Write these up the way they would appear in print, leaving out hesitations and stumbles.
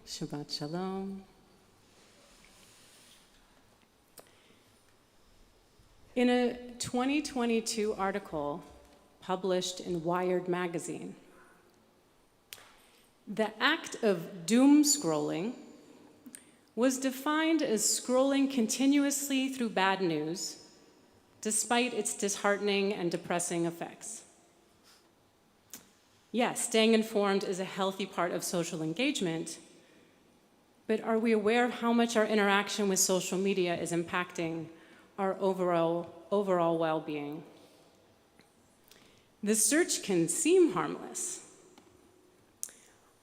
Shabbat Shalom. In a 2022 article published in Wired magazine, the act of doom scrolling was defined as scrolling continuously through bad news, despite its disheartening and depressing effects. Yes, staying informed is a healthy part of social engagement, but are we aware of how much our interaction with social media is impacting our overall well-being? The search can seem harmless.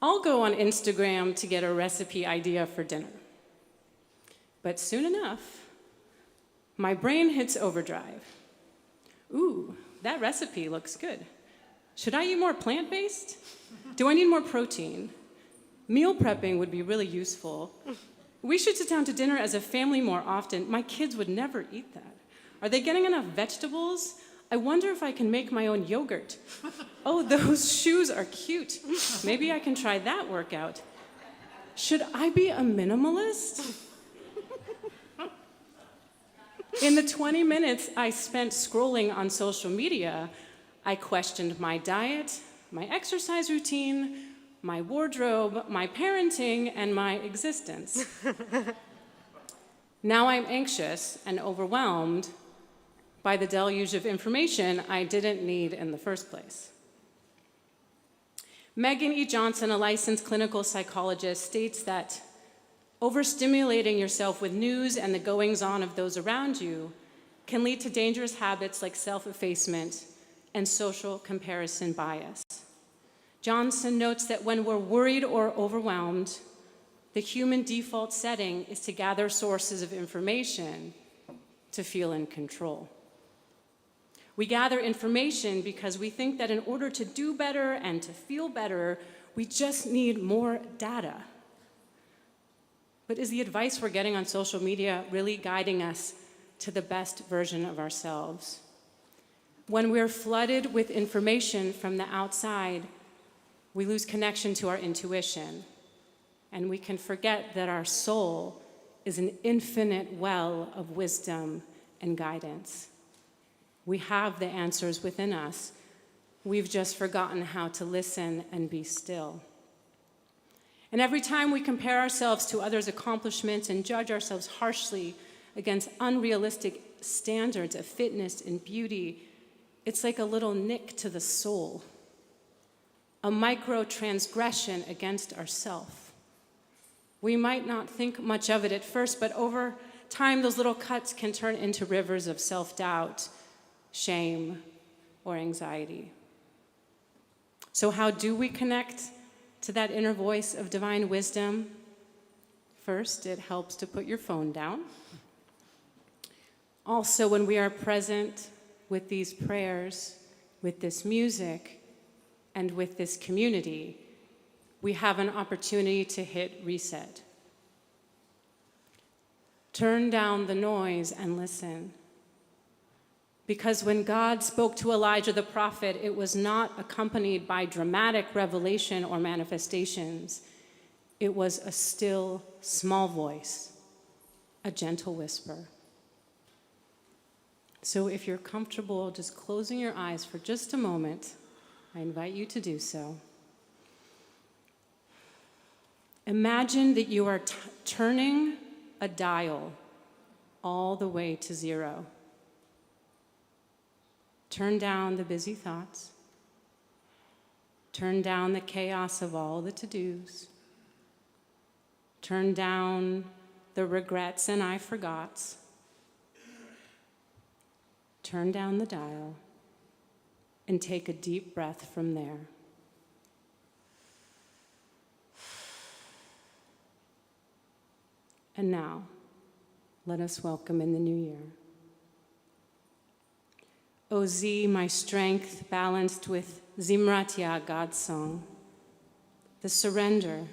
I'll go on Instagram to get a recipe idea for dinner. But soon enough, my brain hits overdrive. Ooh, that recipe looks good. Should I eat more plant-based? Do I need more protein? Meal prepping would be really useful. We should sit down to dinner as a family more often. My kids would never eat that. Are they getting enough vegetables? I wonder if I can make my own yogurt. Oh, those shoes are cute. Maybe I can try that workout. Should I be a minimalist? In the 20 minutes I spent scrolling on social media, I questioned my diet, my exercise routine, my wardrobe, my parenting, and my existence. Now I'm anxious and overwhelmed by the deluge of information I didn't need in the first place. Megan E. Johnson, a licensed clinical psychologist, states that overstimulating yourself with news and the goings-on of those around you can lead to dangerous habits like self-effacement and social comparison bias. Johnson notes that when we're worried or overwhelmed, the human default setting is to gather sources of information to feel in control. We gather information because we think that in order to do better and to feel better, we just need more data. But is the advice we're getting on social media really guiding us to the best version of ourselves? When we're flooded with information from the outside, We lose connection to our intuition, and we can forget that our soul is an infinite well of wisdom and guidance. We have the answers within us. We've just forgotten how to listen and be still. And every time we compare ourselves to others' accomplishments and judge ourselves harshly against unrealistic standards of fitness and beauty, it's like a little nick to the soul, a micro-transgression against ourself. We might not think much of it at first, but over time, those little cuts can turn into rivers of self-doubt, shame, or anxiety. So how do we connect to that inner voice of divine wisdom? First, it helps to put your phone down. Also, when we are present with these prayers, with this music, and with this community, we have an opportunity to hit reset. Turn down the noise and listen. Because when God spoke to Elijah the prophet, it was not accompanied by dramatic revelation or manifestations. It was a still, small voice, a gentle whisper. So if you're comfortable just closing your eyes for just a moment, I invite you to do so. Imagine that you are turning a dial all the way to 0. Turn down the busy thoughts. Turn down the chaos of all the to-dos. Turn down the regrets and I forgots. Turn down the dial and take a deep breath from there. And now, let us welcome in the new year. O Z, my strength, balanced with Zimratya, God's song, the surrender.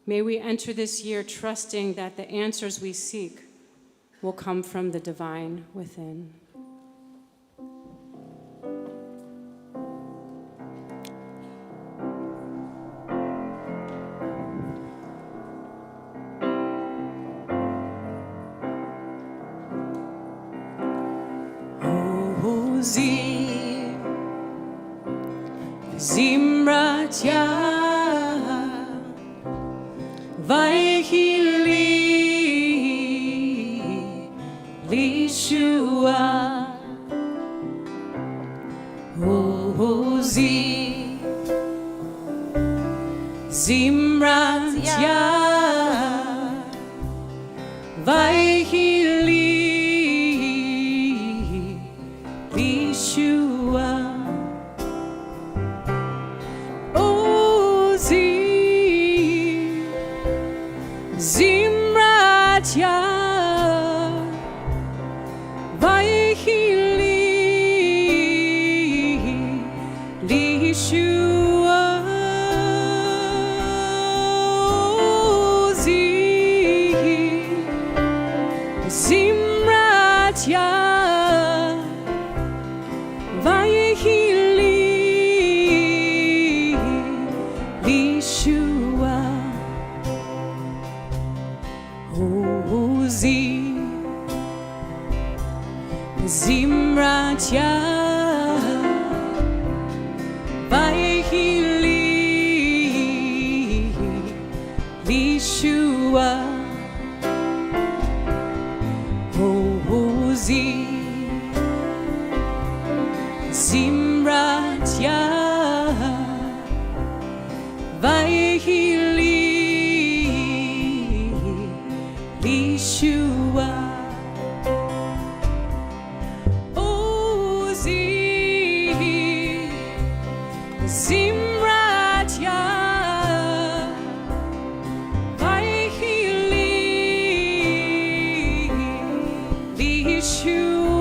May we enter this year trusting that the answers we seek will come from the divine within. Zimratya Vaihili Lishua Ozi Zimratya Vaihili Lishua Zimratya Vaihili Lishua Zimratya Vaihili Lishua Zimratya Vaihili Lishua Zimratya Vaihili Lishua Zimratya Vaihili Lishua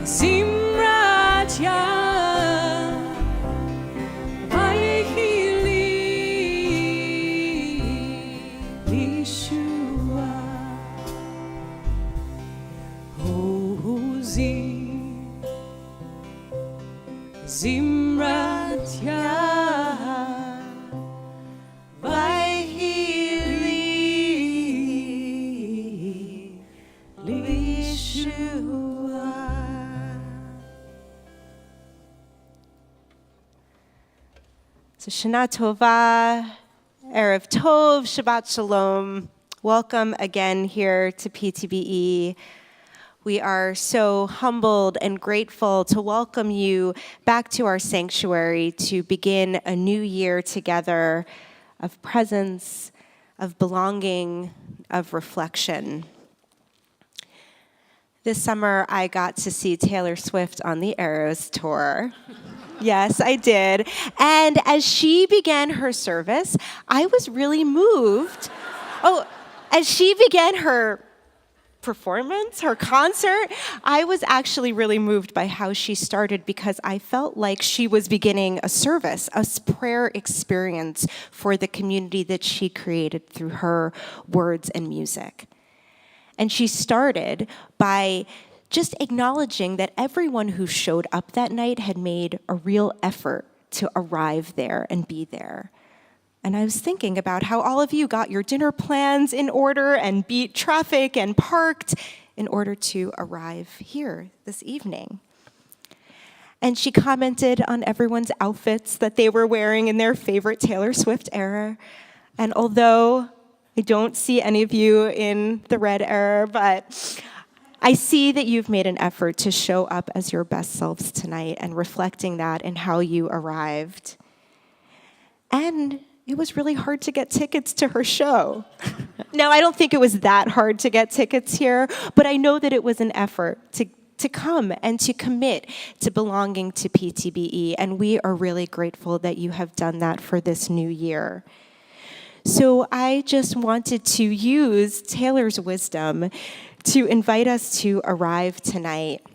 Zimratya Vaihili Lishua. Zimrat Yah, Vayhili Lishua. So Shana Tova, Erev Tov, Shabbat Shalom. Welcome again here to PTBE. We are so humbled and grateful to welcome you back to our sanctuary to begin a new year together of presence, of belonging, of reflection. This summer, I got to see Taylor Swift on the Eras tour. Yes, I did. And as she began her service, I was really moved. As she began her performance, her concert, I was actually really moved by how she started because I felt like she was beginning a service, a prayer experience for the community that she created through her words and music. And she started by just acknowledging that everyone who showed up that night had made a real effort to arrive there and be there. And I was thinking about how all of you got your dinner plans in order and beat traffic and parked in order to arrive here this evening. And she commented on everyone's outfits that they were wearing in their favorite Taylor Swift era. And although I don't see any of you in the red era, but I see that you've made an effort to show up as your best selves tonight and reflecting that in how you arrived. And it was really hard to get tickets to her show. Now, I don't think it was that hard to get tickets here, but I know that it was an effort to come and to commit to belonging to PTBE, and we are really grateful that you have done that for this new year. So I just wanted to use Taylor's wisdom to invite us to arrive tonight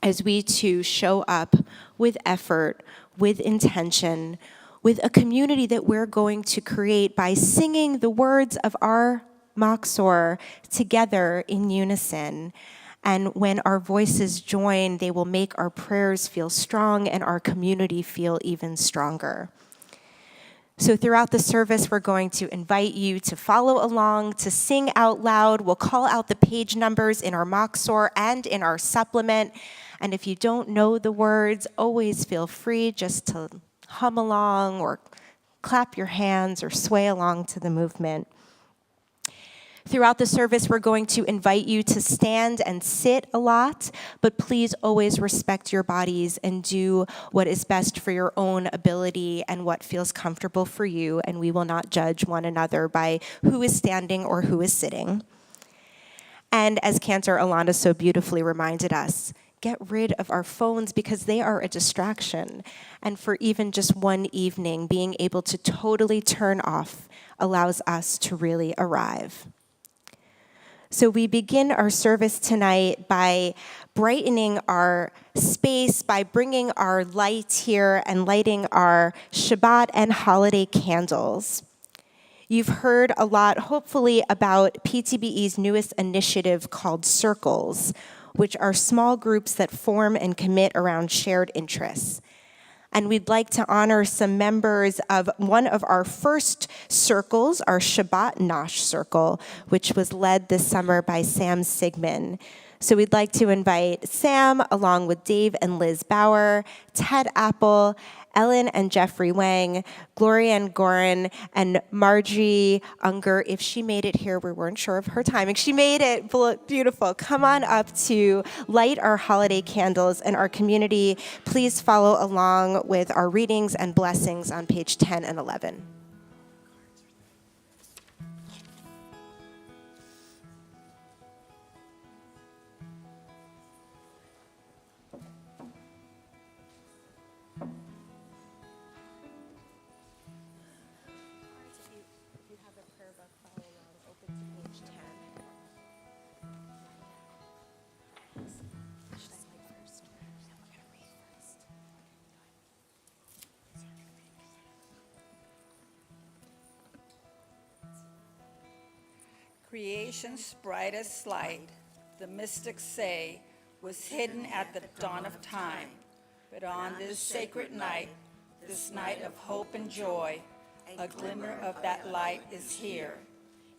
as we too show up with effort, with intention, with a community that we're going to create by singing the words of our Machzor together in unison. And when our voices join, they will make our prayers feel strong and our community feel even stronger. So throughout the service, we're going to invite you to follow along, to sing out loud. We'll call out the page numbers in our Machzor and in our supplement. And if you don't know the words, always feel free just to hum along or clap your hands or sway along to the movement. Throughout the service, we're going to invite you to stand and sit a lot, but please always respect your bodies and do what is best for your own ability and what feels comfortable for you, and we will not judge one another by who is standing or who is sitting. And as Cantor Alana so beautifully reminded us, get rid of our phones because they are a distraction. And for even just one evening, being able to totally turn off allows us to really arrive. So we begin our service tonight by brightening our space, by bringing our light here and lighting our Shabbat and holiday candles. You've heard a lot, hopefully, about PTBE's newest initiative called Circles, which are small groups that form and commit around shared interests. And we'd like to honor some members of one of our first circles, our Shabbat Nosh Circle, which was led this summer by Sam Sigmund. So we'd like to invite Sam, along with Dave and Liz Bauer, Ted Apple, Ellen and Jeffrey Wang, Gloria and Goran, and Margie Unger. If she made it here, we weren't sure of her timing. She made it beautiful. Come on up to light our holiday candles in our community. Please follow along with our readings and blessings on page 10 and 11. Creation's brightest light, the mystics say, was hidden at the dawn of time. But on this sacred night, this night of hope and joy, a glimmer of that light is here.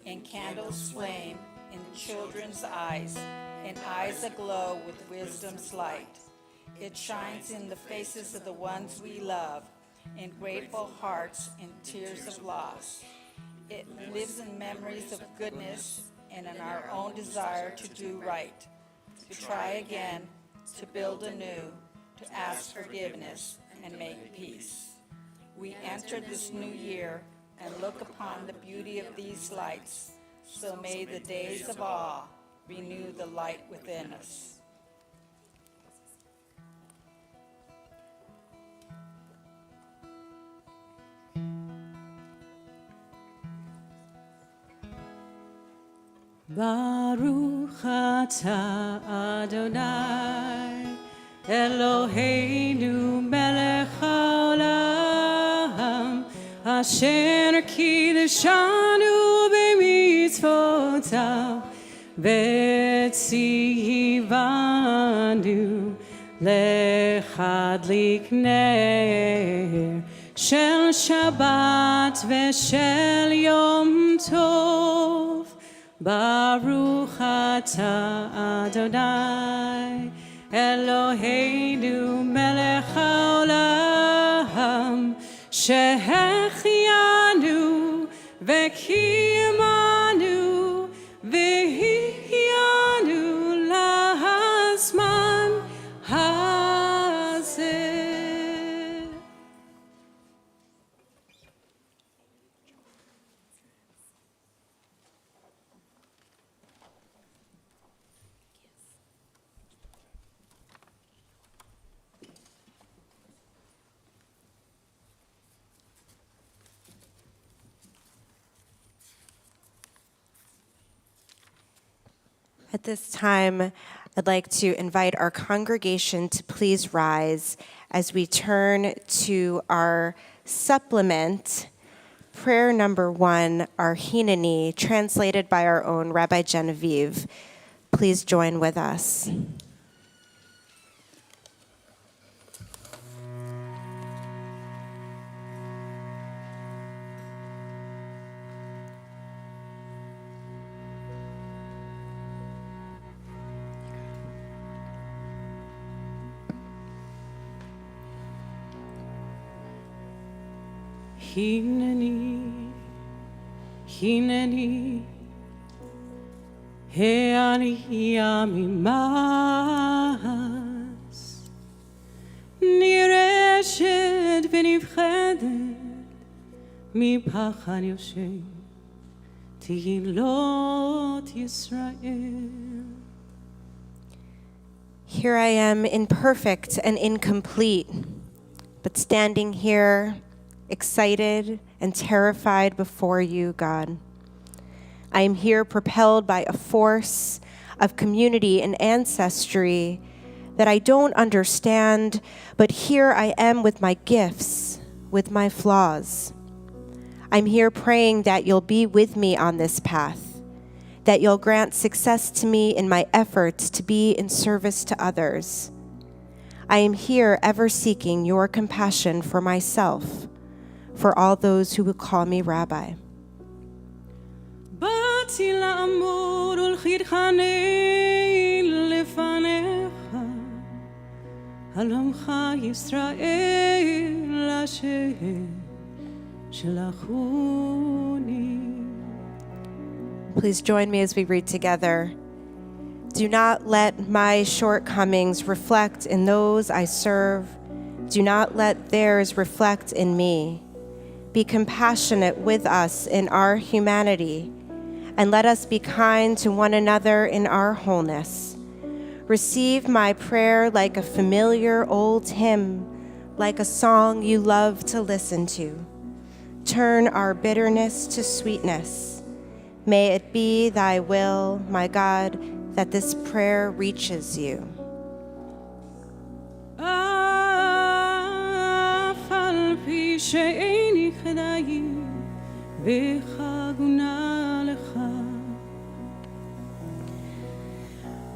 In candles flame, in children's eyes, in eyes aglow with wisdom's light. It shines in the faces of the ones we love, in grateful hearts, in tears of loss. It lives in memories of goodness and in our own desire to do right, to try again, to build anew, to ask forgiveness and make peace. We enter this new year and look upon the beauty of these lights, so may the days of awe renew the light within us. Baruch atah Adonai Eloheinu melech haolam asher kiddushanu b'mitzvotav v'tzivanu lechadlik ner shel Shabbat v'shel Yom Tov. Baruch atah Adonai Eloheinu melech haolam shehechianu v'kiyamanu v'hihyanu lahazman hazeh. At this time, I'd like to invite our congregation to please rise as we turn to our supplement, prayer number 1, our Hineni, translated by our own Rabbi Genevieve. Please join with us. Hineni, Hineni, He'ani Yamimas, Nireshet v'nivchedet, Mipachan Yoshem, Tehilot Yisrael. Here I am, imperfect and incomplete, but standing here, excited and terrified before you, God. I am here propelled by a force of community and ancestry that I don't understand, but here I am with my gifts, with my flaws. I'm here praying that you'll be with me on this path, that you'll grant success to me in my efforts to be in service to others. I am here ever seeking your compassion for myself, for all those who would call me Rabbi. Bati la'amod ulchidchanei lefanecha, Alamcha Yisrael asher shelachuni. Please join me as we read together. Do not let my shortcomings reflect in those I serve. Do not let theirs reflect in me. Be compassionate with us in our humanity, and let us be kind to one another in our wholeness. Receive my prayer like a familiar old hymn, like a song you love to listen to. Turn our bitterness to sweetness. May it be thy will, my God, that this prayer reaches you.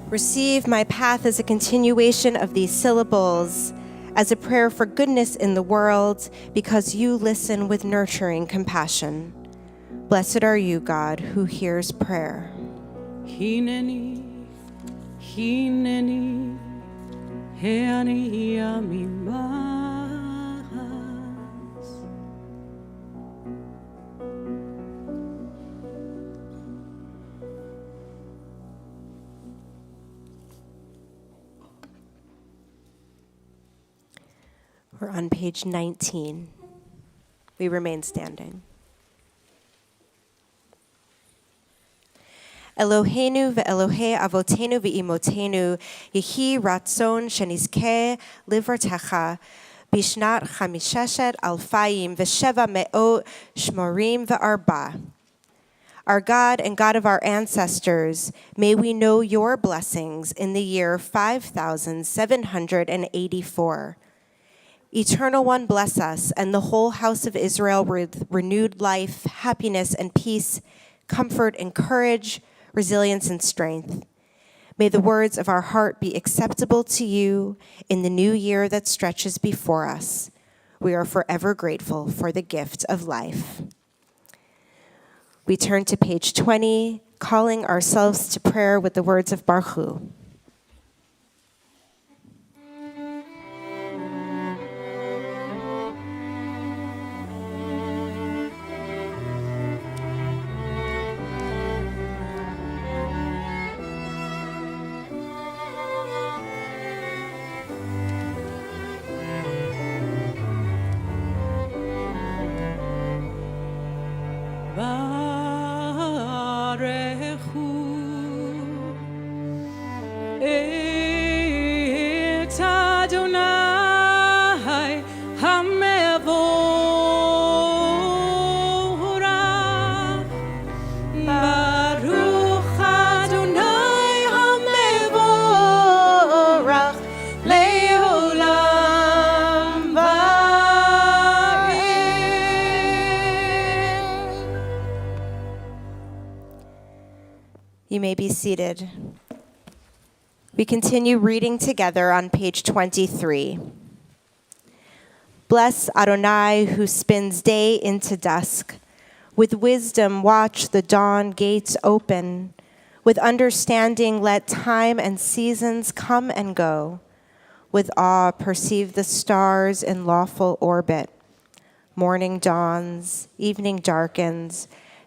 Receive my path as a continuation of these syllables, as a prayer for goodness in the world, because you listen with nurturing compassion. Blessed are you, God, who hears prayer. Hineni, hineni, heani amimas. We're on page 19. We remain standing. Eloheinu ve'Elohei avotenu ve'imotenu, yehi ratzon shenizkeh livrtecha, bishnat chamisheshet alfayim ve'sheva me'ot shmorim ve'arba. Our God and God of our ancestors, may we know your blessings in the year 5784. Eternal One, bless us and the whole house of Israel with renewed life, happiness and peace, comfort and courage, resilience and strength. May the words of our heart be acceptable to you in the new year that stretches before us. We are forever grateful for the gift of life. We turn to page 20, calling ourselves to prayer with the words of Baruch Hu. You may be seated. We continue reading together on page 23. Bless Adonai, who spins day into dusk. With wisdom watch the dawn gates open. With understanding let time and seasons come and go. With awe perceive the stars in lawful orbit. Morning dawns, evening darkens,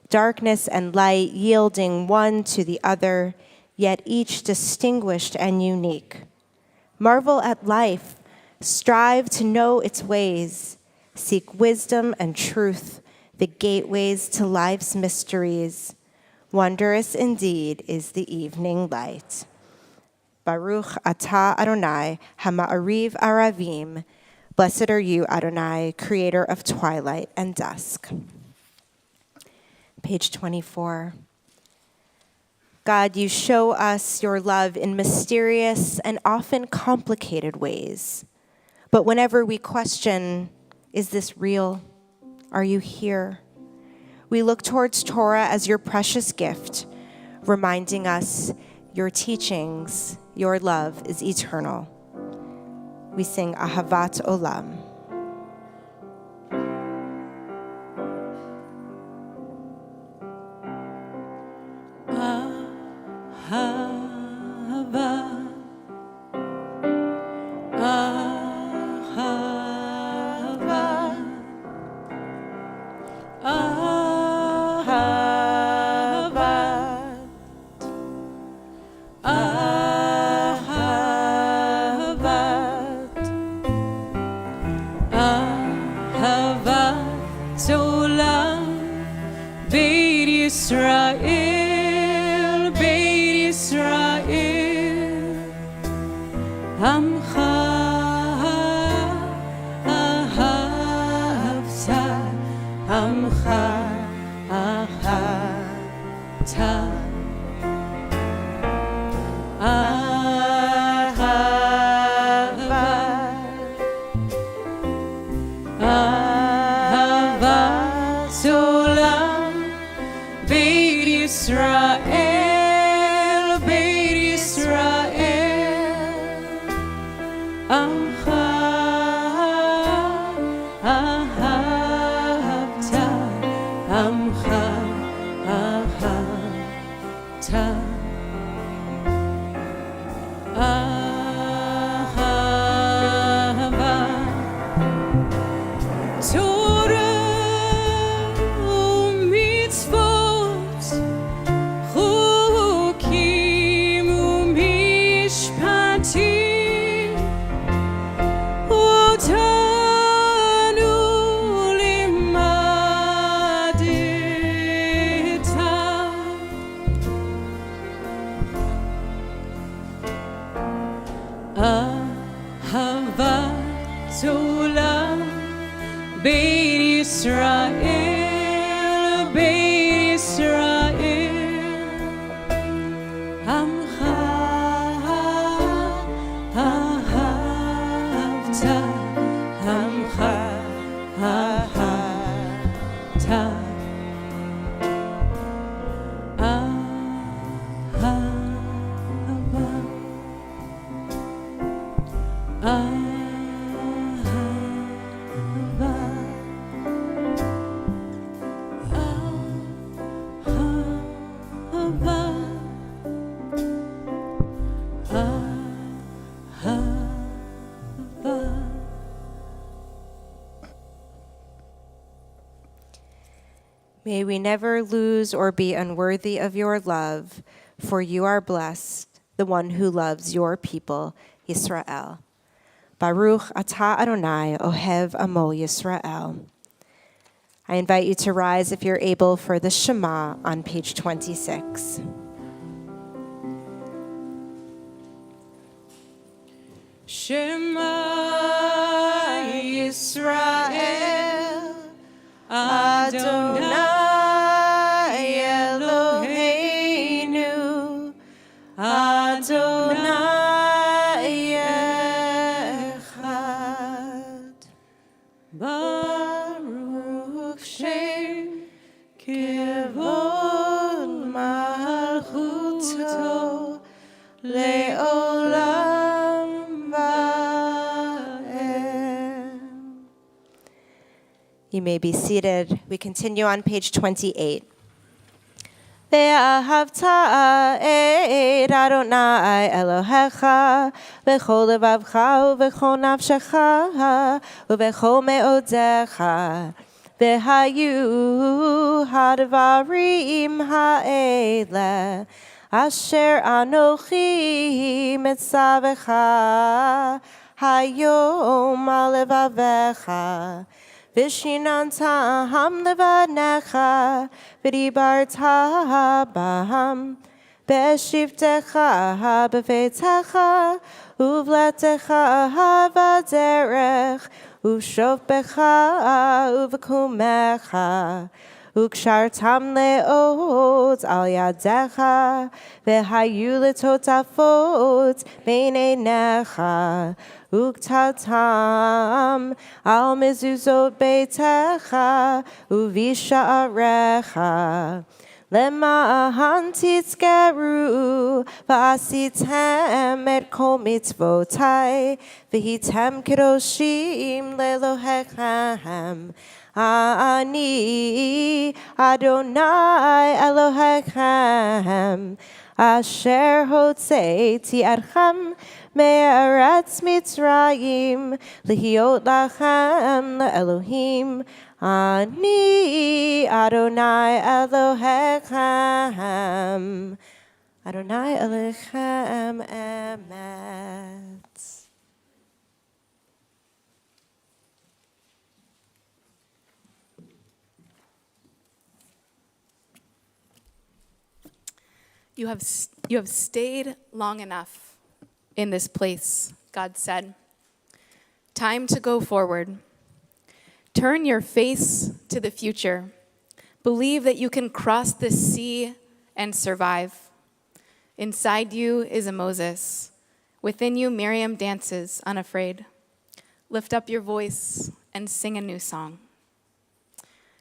darkness and light yielding one to the other, yet each distinguished and unique. Marvel at life, strive to know its ways, seek wisdom and truth, the gateways to life's mysteries. Wondrous indeed is the evening light. Baruch atah Adonai, hama'ariv aravim. Blessed are you, Adonai, creator of twilight and dusk. Page 24. God, you show us your love in mysterious and often complicated ways. But whenever we question, is this real? Are you here? We look towards Torah as your precious gift, reminding us your teachings, your love is eternal. We sing Ahavat Olam. Amcha אהבת עמך אהבת אהבה תורה ומצוות חוקים ומשפטים אותנו לימדת אהבת עולם בית ישראל, בית ישראל, עמך אהבת, עמך אהבת, May we never lose or be unworthy of your love, for you are blessed, the one who loves your people, Yisrael. Baruch atah Adonai ohev amo Yisrael. I invite you to rise if you're able for the Shema on page 26. Shema Yisrael, Adonai Eloheinu, Adonai Echad. Baruch Shem Kevod Malchuto Le'olam Va'em. You may be seated. We continue on page 28. Ve'ahavta et Adonai Elohecha v'chol levavcha u'v'chol nafshecha u'v'chol me'odecha v'hayu hadvarim ha'ele asher anochi mitzavecha hayom al levavecha Vishinanta ham levanecha, v'dibarta baham, b'shivtecha b'veitecha, uvletecha havaderech, uvshofbecha uvkumecha, ukshartam leot al yadecha, v'hayu letotafot b'neinecha, Uktatam al mezuzot beitecha uvisha'arecha lema'ahan titzkeru v'asitem et kol mitzvotai v'hitem kedoshim lelohechem Ani Adonai Elohechem Asher hotzeiti adchem me'eretz Mitzrayim lihiot lachem le'elohim Ani Adonai Elohechem Adonai Elohechem emet. You have stayed long enough in this place, God said. Time to go forward. Turn your face to the future. Believe that you can cross the sea and survive. Inside you is a Moses. Within you, Miriam dances, unafraid. Lift up your voice and sing a new song.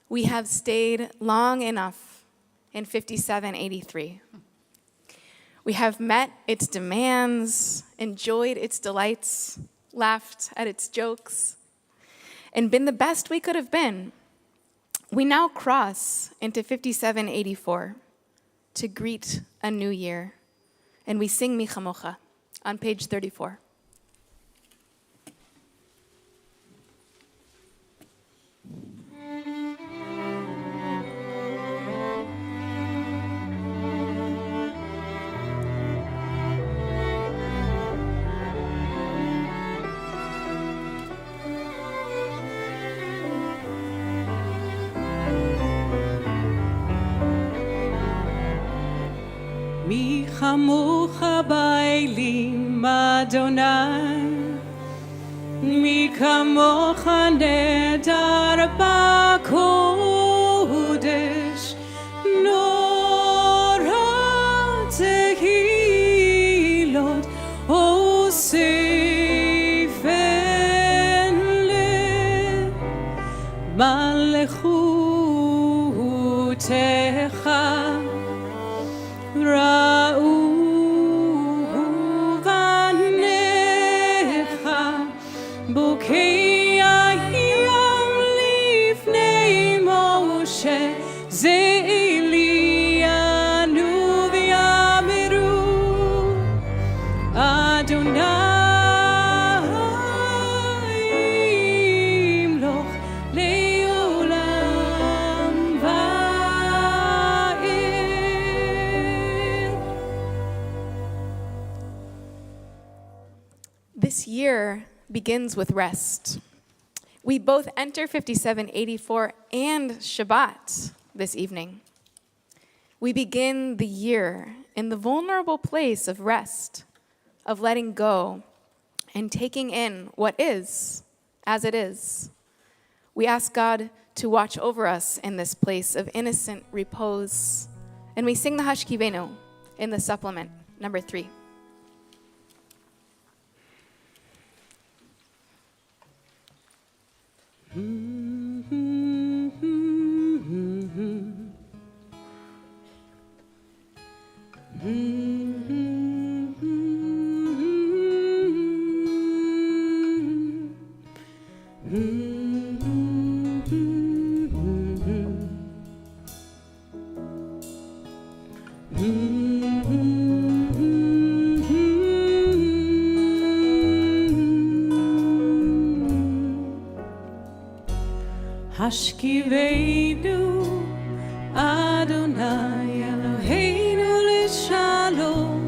We have stayed long enough in 5783. We have met its demands, enjoyed its delights, laughed at its jokes, and been the best we could have been, we now cross into 5784 to greet a new year. And we sing Mi Chamocha on page 34. Mi chamocha ba'elim Adonai, mi kamocha nedar ba'kodesh, nora tehilot osefen le malechutecha. Ra'u vanecha bukei hayam lifnei Moshe ze'elianu v'yameru Adonai imloch le'olam va'ed. This year begins with rest. We both enter 5784 and Shabbat this evening. We begin the year in the vulnerable place of rest, of letting go and taking in what is as it is. We ask God to watch over us in this place of innocent repose. And we sing the Hashkiveinu in the supplement, number 3. Hashkiveinu Adonai Eloheinu l'shalom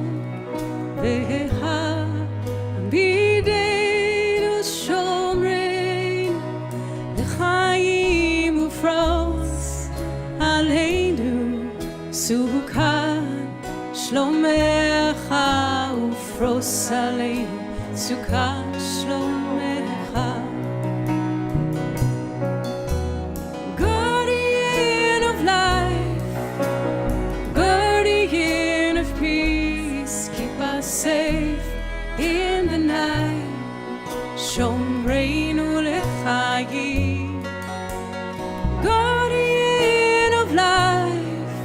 v'ha'amideinu shomreinu l'chaim ufros aleinu sukat shlomecha ufros aleinu sukat shlomecha. Safe in the night, Shomreinu lechayim, guardian of life,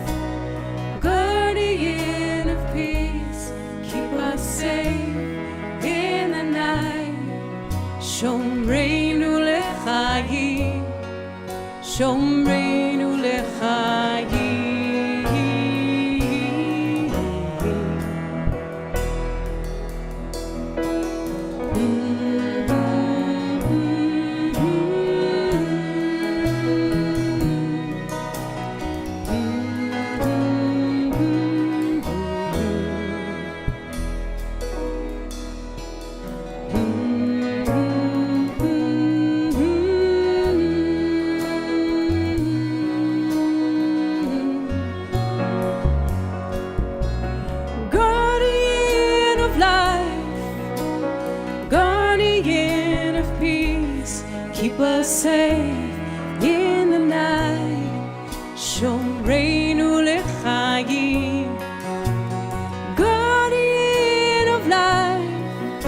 guardian of peace, keep us safe in the night, Shomreinu lechayim, Shomreinu lechayim. Keep us safe in the night, Shomreinu lechayim, guardian of life,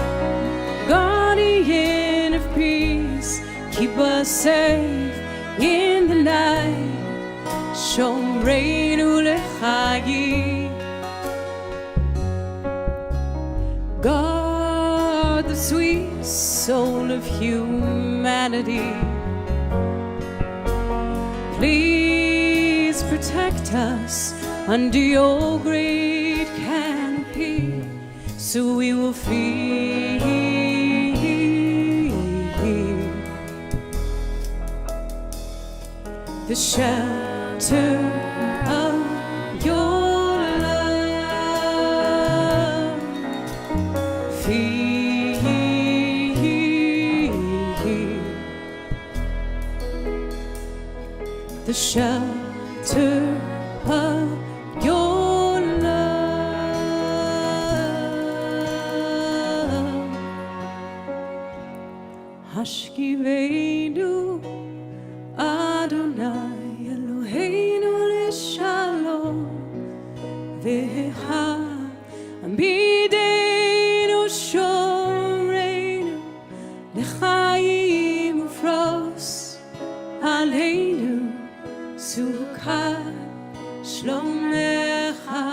guardian of peace. Keep us safe in the night, Shomreinu lechayim. God the sweet soul of humanity. Please protect us under your great canopy, so we will feel the shelter of your love. Feel the shelter of your love. Hashkiveinu Adonai Eloheinu l'shalom v'ha amideinu shoreinu l'chaim ufros aleinu sukkah shlomecha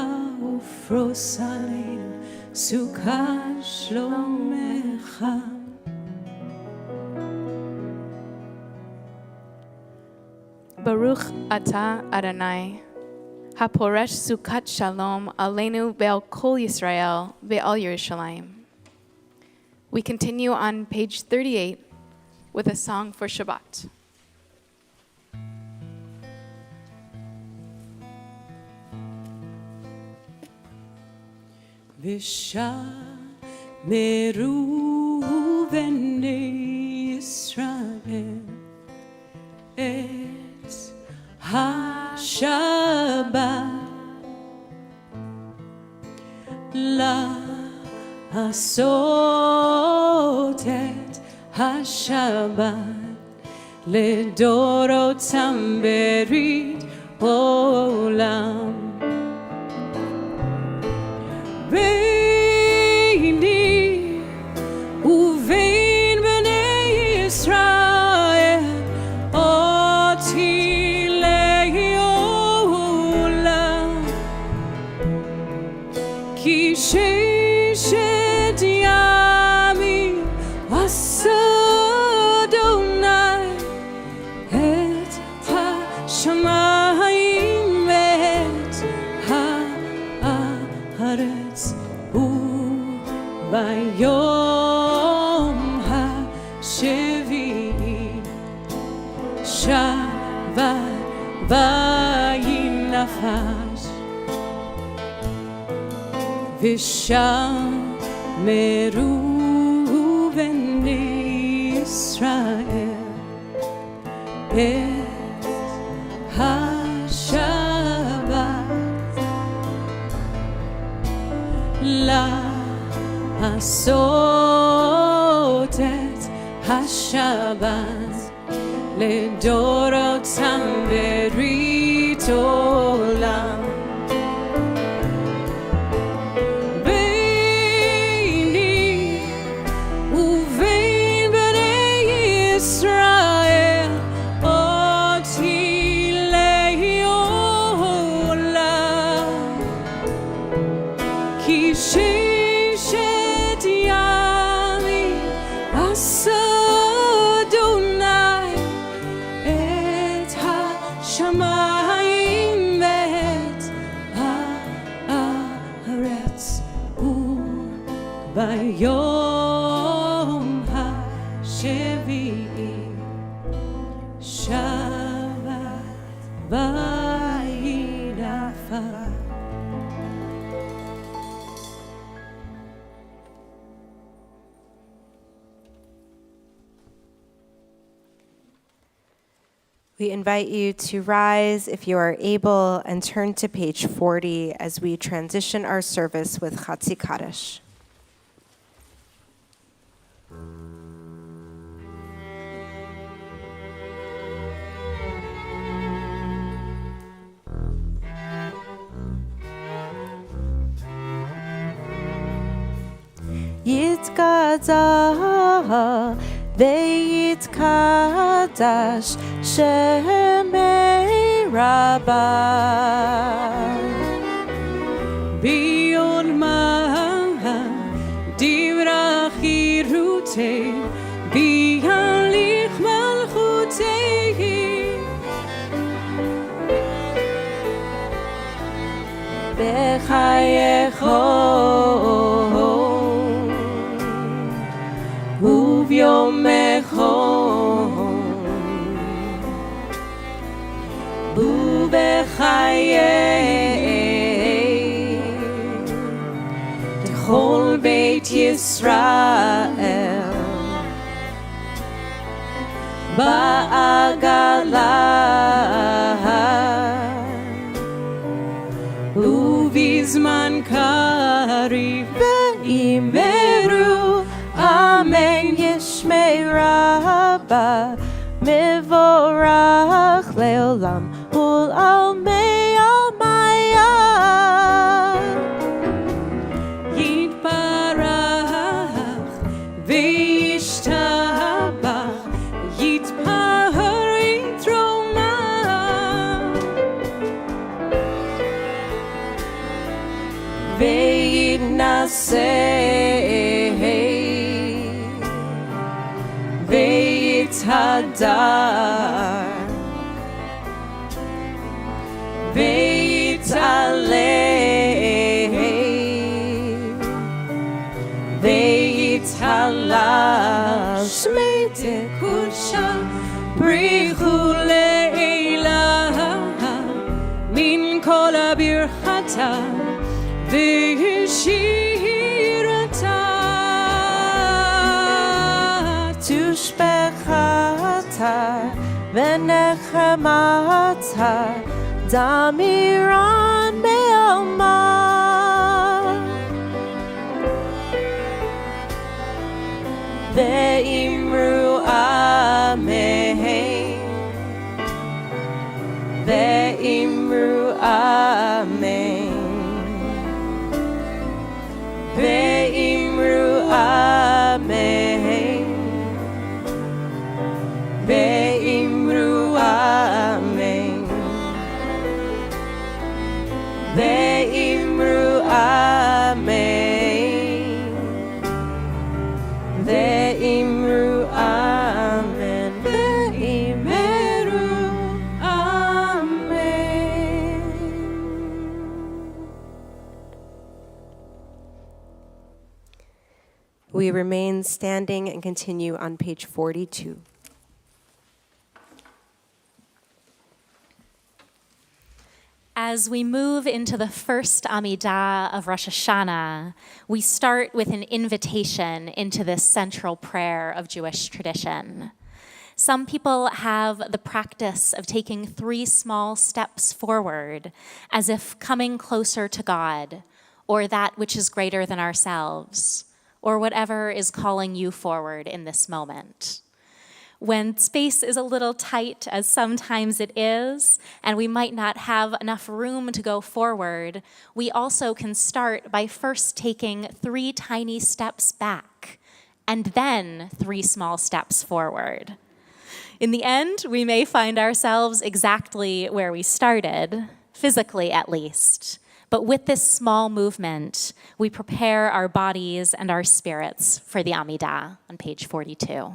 ufros aleinu sukkah shlomecha. Baruch Atah Adonai, Haporesh Sukkot Shalom Aleinu Be'al Kol Yisrael Be'al Yerushalayim. We continue on page 38 with a song for Shabbat. V'shameru b'nei Yisrael et Hashabbat la'asot et Hashabbat לדורותם ברית עולם. ביני ובין בני ישראל אותי לעולם, כי ששת ימים עשה אדוני את השמיים ואת הארץ, וביום השביעי שבת וינפש, ושמרו בני ישראל את השבת לעשות את השבת לדורותם ברית עולם. ביני ובין בני ישראל אותי לעולם, כי ששת ימים עשה אדוני את השמיים ואת הארץ, וביום השביעי שבת וינפש. We invite you to rise if you are able and turn to page 40 as we transition our service with Chatzi Kaddish. Yitkazah ve'yitkadash shemei rabbah ביעולמה דברה חירותי בחייכו וביומכו ובחיי כל בית ישראל בעגלה ובזמן קריב ואמרו אמן ישמי רבה מבורך לעולם ולעולמי עלמיה יתברך וישתבח יתפאר יתרומם ויתנשא ויתהדר ויתעלה ויתהלל שמי תקודשה בריחו לעילה מן כל הברכתה ושירתה תושבחתה ונחמתה דמירן מעלמה ואמרו אמן ואמרו אמן ואמרו אמן ואמרו אמן ואמרו אמן ואמרו אמן ואמרו אמן. We remain standing and continue on page 42. As we move into the first Amidah of Rosh Hashanah, we start with an invitation into this central prayer of Jewish tradition. Some people have the practice of taking 3 small steps forward, as if coming closer to God, or that which is greater than ourselves, or whatever is calling you forward in this moment. When space is a little tight, as sometimes it is, and we might not have enough room to go forward, we also can start by first taking 3 tiny steps back, and then 3 small steps forward. In the end, we may find ourselves exactly where we started, physically at least. But with this small movement, we prepare our bodies and our spirits for the Amidah on page 42.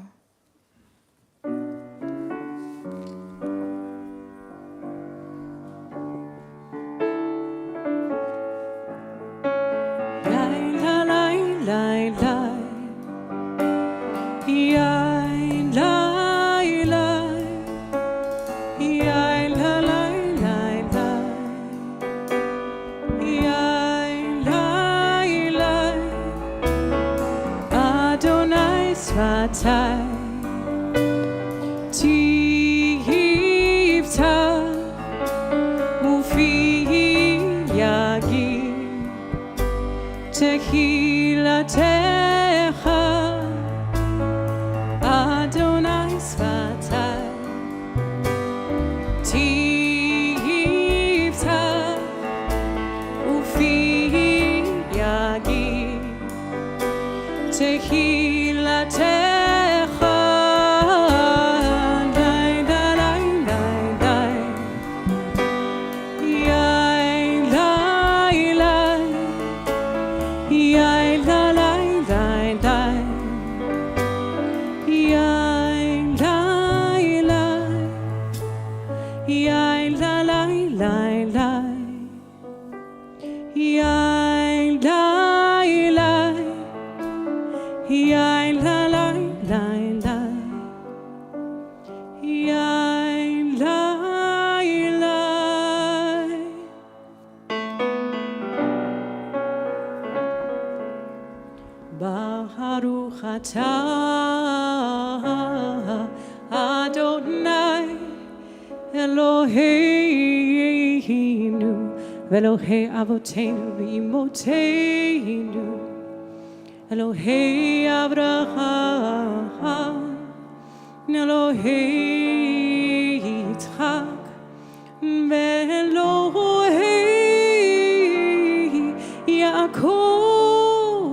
Eloheinu Velohei Avoteinu V'Imoteinu Elohei Avraham Elohei Yitzchak Ve'Elohei Yaakov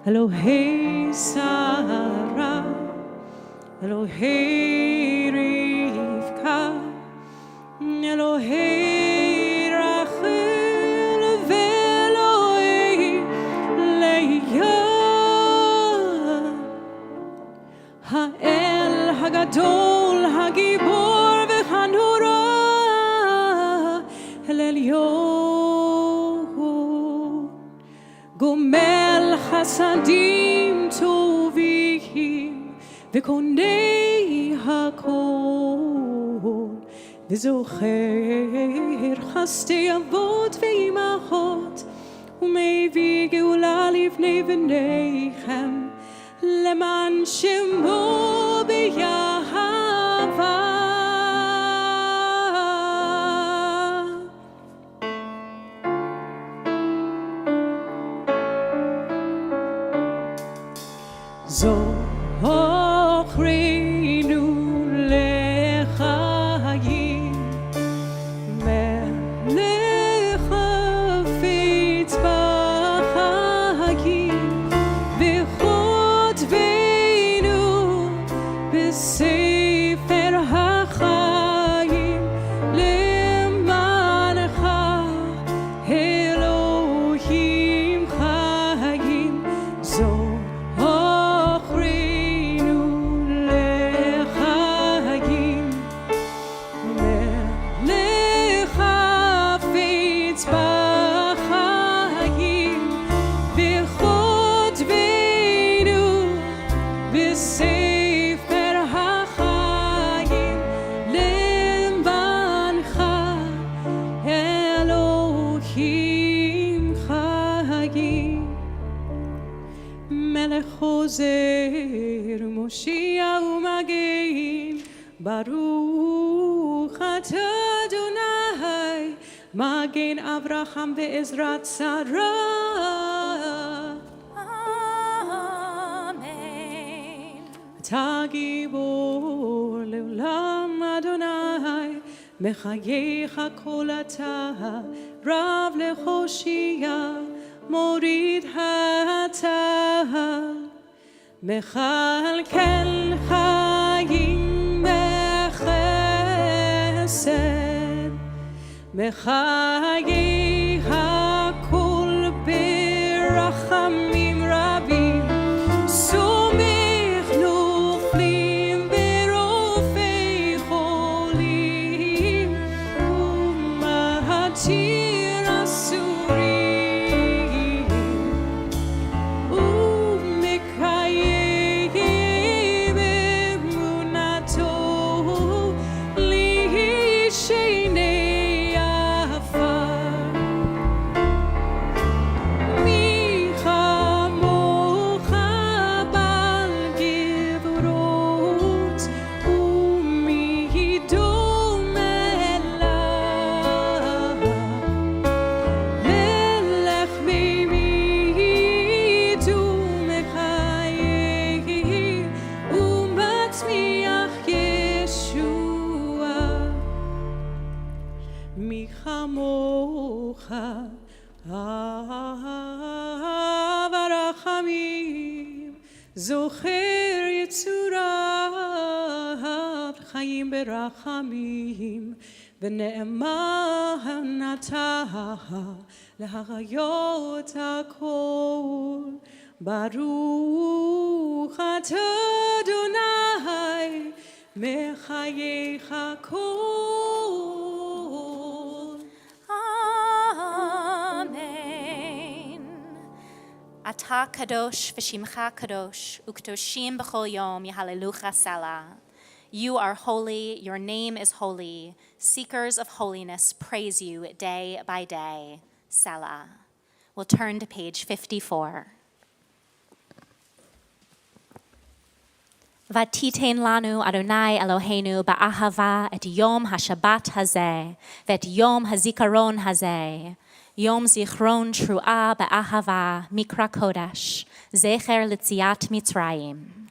Elohei Sarah Elohei Rivka Elohei Rachel Ve'Elohei Leah Ha'el Hagadol Hagibor V'Hanura El Elyon Gomel Chasadim Tovim V'Konei HaKol V'Zocher Chastei Avot V'Imachot U'Mevii Geula Livnei V'Neichem Leman Shemo B'Yahava Zochreinu lechayim melech hafetz b'chayim v'chotvenu b'sefer hachayim lemancha Elohim chayim Zochreinu lechayim melech hafetz b'chayim v'chotvenu b'sefer hachayim lemancha Elohim chayim Melech Chozer Moshiach u'Magen Baruch atah Adonai Magen Avraham ve'ezrat Sarah Amen. אתה גיבור לעולם אדוני מחייך כל אתה רב להושיע מוריד אתה מכלכל חיים בחסד מחיי הכל ברחמים רבים סומך נופלים ברופאי חולים ומתיר אסורים ומקיים אמונתו לישני עפר מי כמוך בעל גבורות ומי דומה לך מלך במית ומחייך ומצמיח ישוע מי כמוך אהב הרחמים זוכר יצוריו חיים ברחמים ונאמן אתה להחיות הכל ברוך אתה אדוני מחייך כל Amen. Ata kadosh v'shimcha kadosh uktoshim b'chol yom yahalelucha salah. You are holy, your name is holy. Seekers of holiness praise you day by day. Salah. We'll turn to page 54. Vatiten lanu Adonai Eloheinu ba'ahava et yom hashabbat hazeh, vet yom hazikaron hazeh, yom zichron tru'a ba'ahava mikra kodesh, zecher litziat Mitzrayim.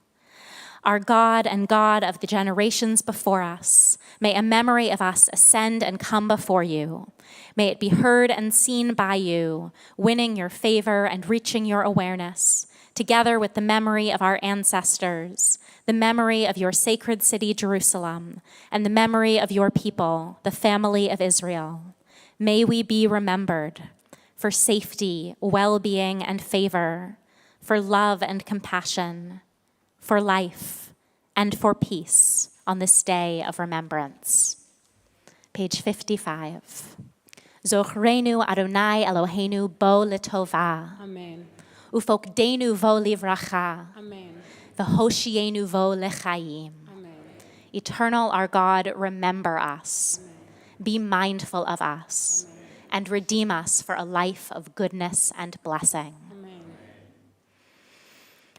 Our God and God of the generations before us, may a memory of us ascend and come before you. May it be heard and seen by you, winning your favor and reaching your awareness, together with the memory of our ancestors, the memory of your sacred city, Jerusalem, and the memory of your people, the family of Israel. May we be remembered for safety, well-being, and favor, for love and compassion, for life, and for peace on this day of remembrance. Page 55. Zochrenu Adonai Eloheinu bo letova. Amen. Ufokdenu vo livracha. Amen. V'hoshienu vo lechayim. Amen. Eternal our God, remember us. Be mindful of us. And redeem us for a life of goodness and blessing. Amen.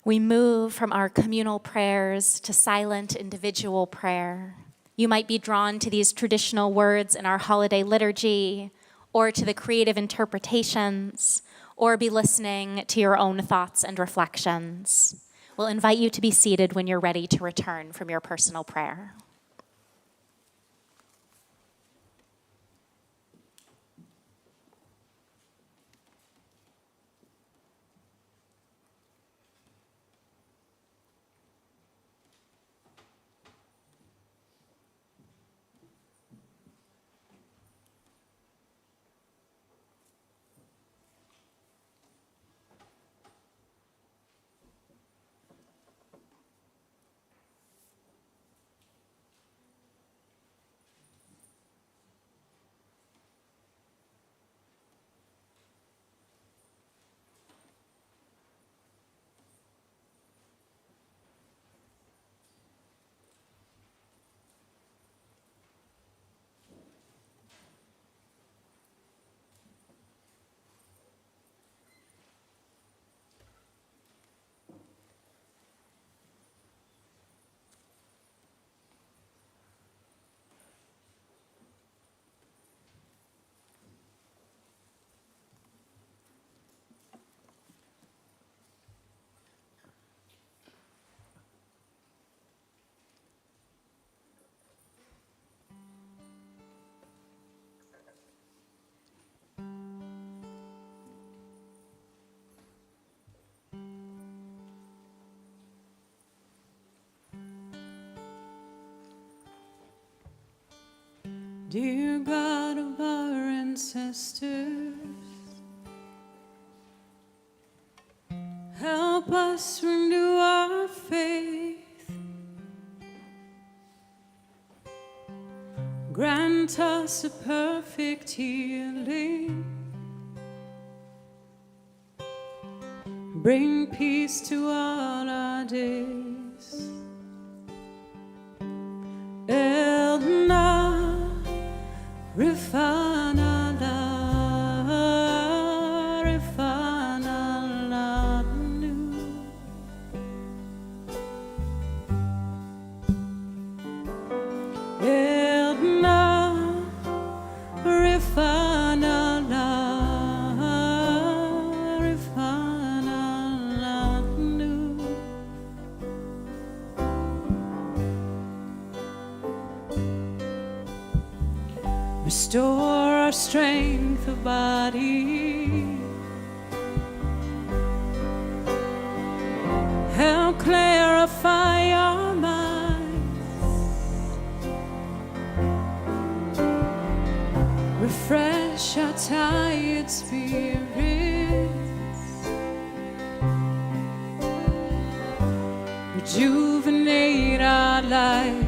We move from our communal prayers to silent individual prayer. You might be drawn to these traditional words in our holiday liturgy, or to the creative interpretations, or be listening to your own thoughts and reflections. We'll invite you to be seated when you're ready to return from your personal prayer. Dear God of our ancestors, help us renew our faith. Grant us a perfect healing. Bring peace to all our days. Rifana la, Rifana la nu. Edna, Rifana la, Rifana la nu. Restore our strength of body. Help clarify our minds. Refresh our tired spirits. Rejuvenate our lives.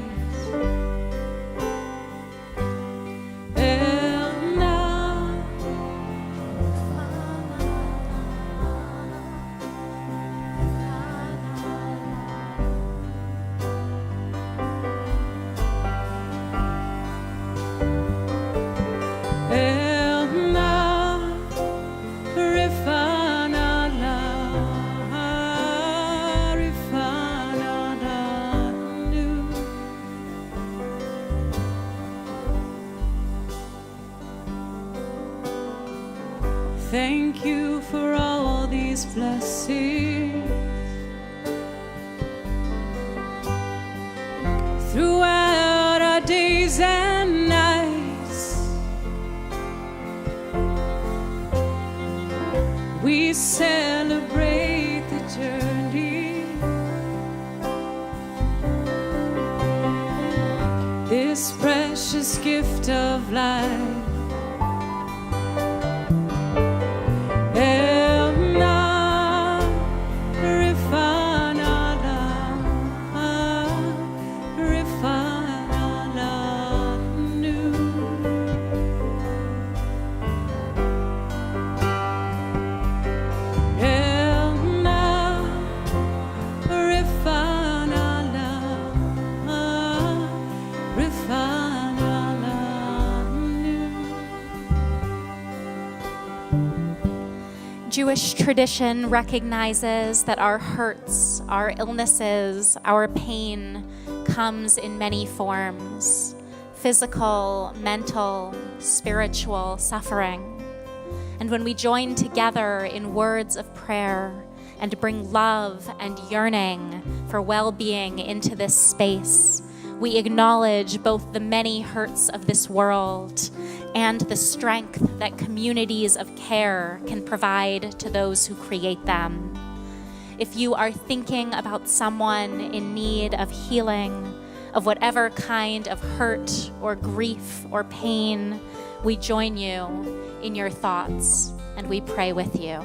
Rifana la, Rifana la. Thank you for all these blessings. Throughout our days and nights, we celebrate the journey. This precious gift of life. Jewish tradition recognizes that our hurts, our illnesses, our pain comes in many forms: physical, mental, spiritual suffering. And when we join together in words of prayer and bring love and yearning for well-being into this space, we acknowledge both the many hurts of this world and the strength that communities of care can provide to those who create them. If you are thinking about someone in need of healing, of whatever kind of hurt or grief or pain, we join you in your thoughts and we pray with you.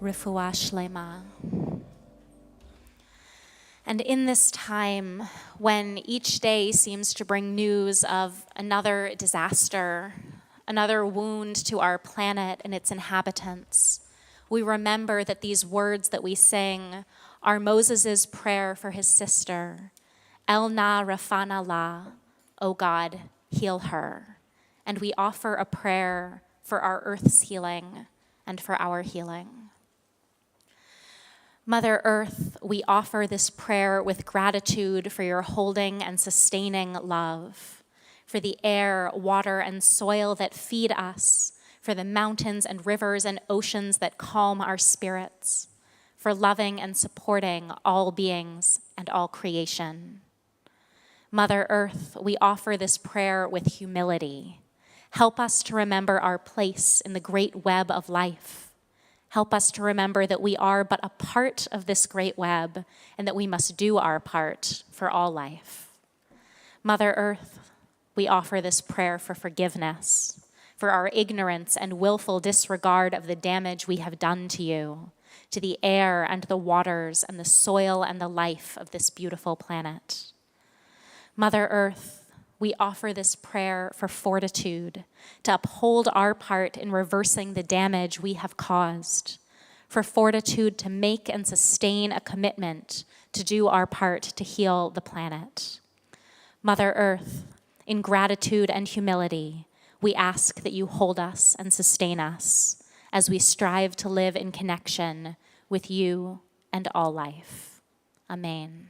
Refuah Shlema. And in this time, when each day seems to bring news of another disaster, another wound to our planet and its inhabitants, we remember that these words that we sing are Moses' prayer for his sister, El na rafana la, O God, heal her. And we offer a prayer for our earth's healing and for our healing. Mother Earth, we offer this prayer with gratitude for your holding and sustaining love, for the air, water, and soil that feed us, for the mountains and rivers and oceans that calm our spirits, for loving and supporting all beings and all creation. Mother Earth, we offer this prayer with humility. Help us to remember our place in the great web of life. Help us to remember that we are but a part of this great web and that we must do our part for all life. Mother Earth, we offer this prayer for forgiveness, for our ignorance and willful disregard of the damage we have done to you, to the air and the waters and the soil and the life of this beautiful planet. Mother Earth, we offer this prayer for fortitude, to uphold our part in reversing the damage we have caused, for fortitude to make and sustain a commitment to do our part to heal the planet. Mother Earth, in gratitude and humility, we ask that you hold us and sustain us as we strive to live in connection with you and all life. Amen.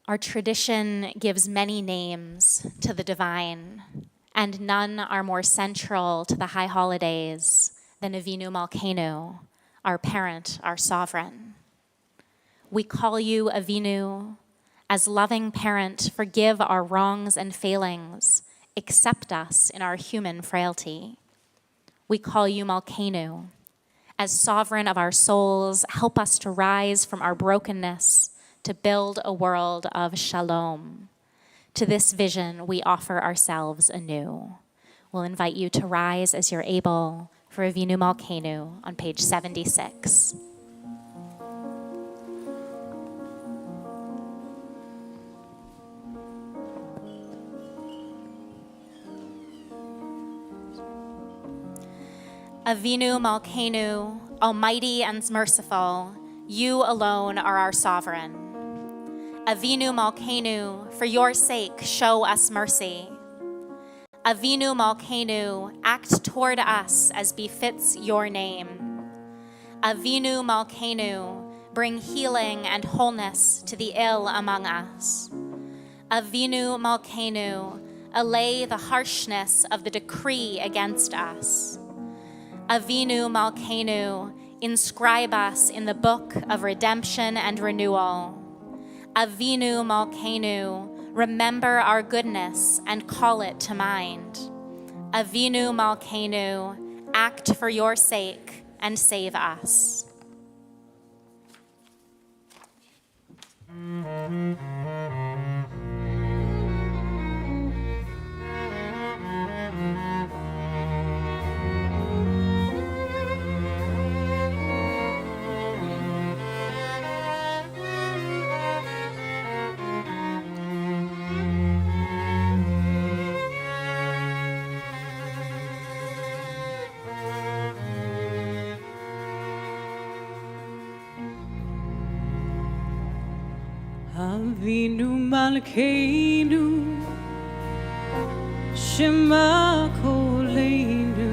Our tradition gives many names to the divine, and none are more central to the high holidays than Avinu Malkeinu, our parent, our sovereign. We call you Avinu. As loving parent, forgive our wrongs and failings, accept us in our human frailty. We call you Malkeinu. As sovereign of our souls, help us to rise from our brokenness to build a world of shalom. To this vision, we offer ourselves anew. We'll invite you to rise as you're able for Avinu Malkeinu on page 76. Avinu Malkeinu, almighty and merciful, you alone are our sovereign. Avinu Malkeinu, for your sake, show us mercy. Avinu Malkeinu, act toward us as befits your name. Avinu Malkeinu, bring healing and wholeness to the ill among us. Avinu Malkeinu, allay the harshness of the decree against us. Avinu Malkeinu, inscribe us in the book of redemption and renewal. Avinu Malkeinu, remember our goodness and call it to mind. Avinu Malkeinu, act for your sake and save us. Avinu Malkeinu, Shema koleinu.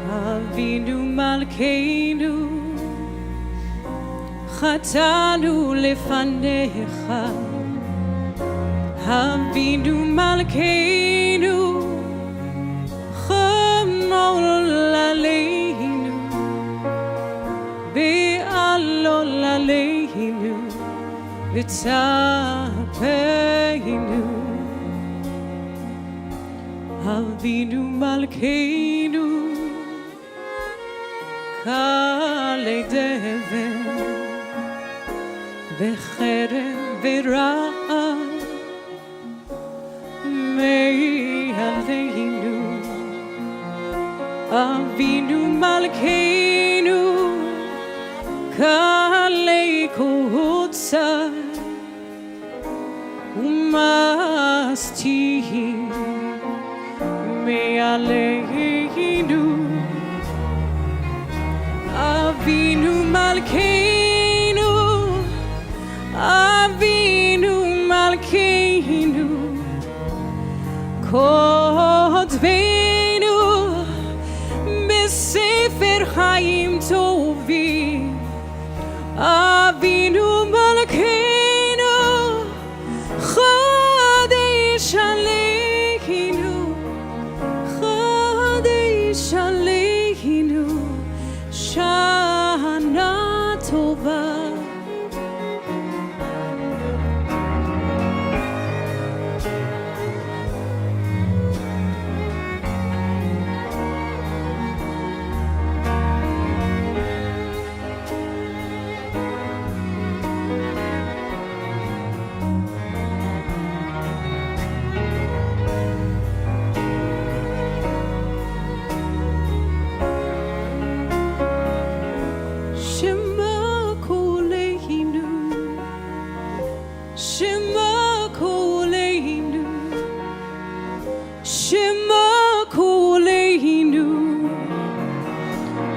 Avinu Malkeinu, chatanu lefanecha. Avinu Malkeinu, chamol aleinu, be'alol aleinu. V'tzapeinu. Avinu Malkeinu, k'alei dever v'cherem v'ra'am me'aleinu. Avinu Malkeinu, k'alei kotzai u'mastim me'aleinu. Avinu Malkeinu, Avinu Malkeinu, kotveinu b'sefer chaim tovim. Avinu Malkeinu, Kaddish aleinu, Kaddish aleinu, Shana tova.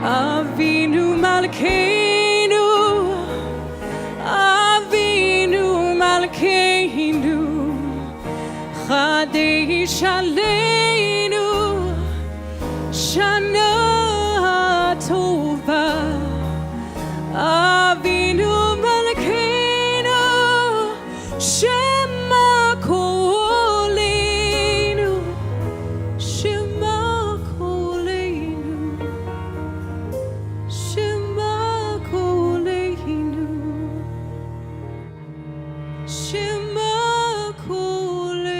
Avinu Malkeinu, Avinu Malkeinu, Kaddish aleinu, Shana tova. Avinu Malkeinu, Shema koleinu, Shema koleinu, Shema koleinu, Shema koleinu.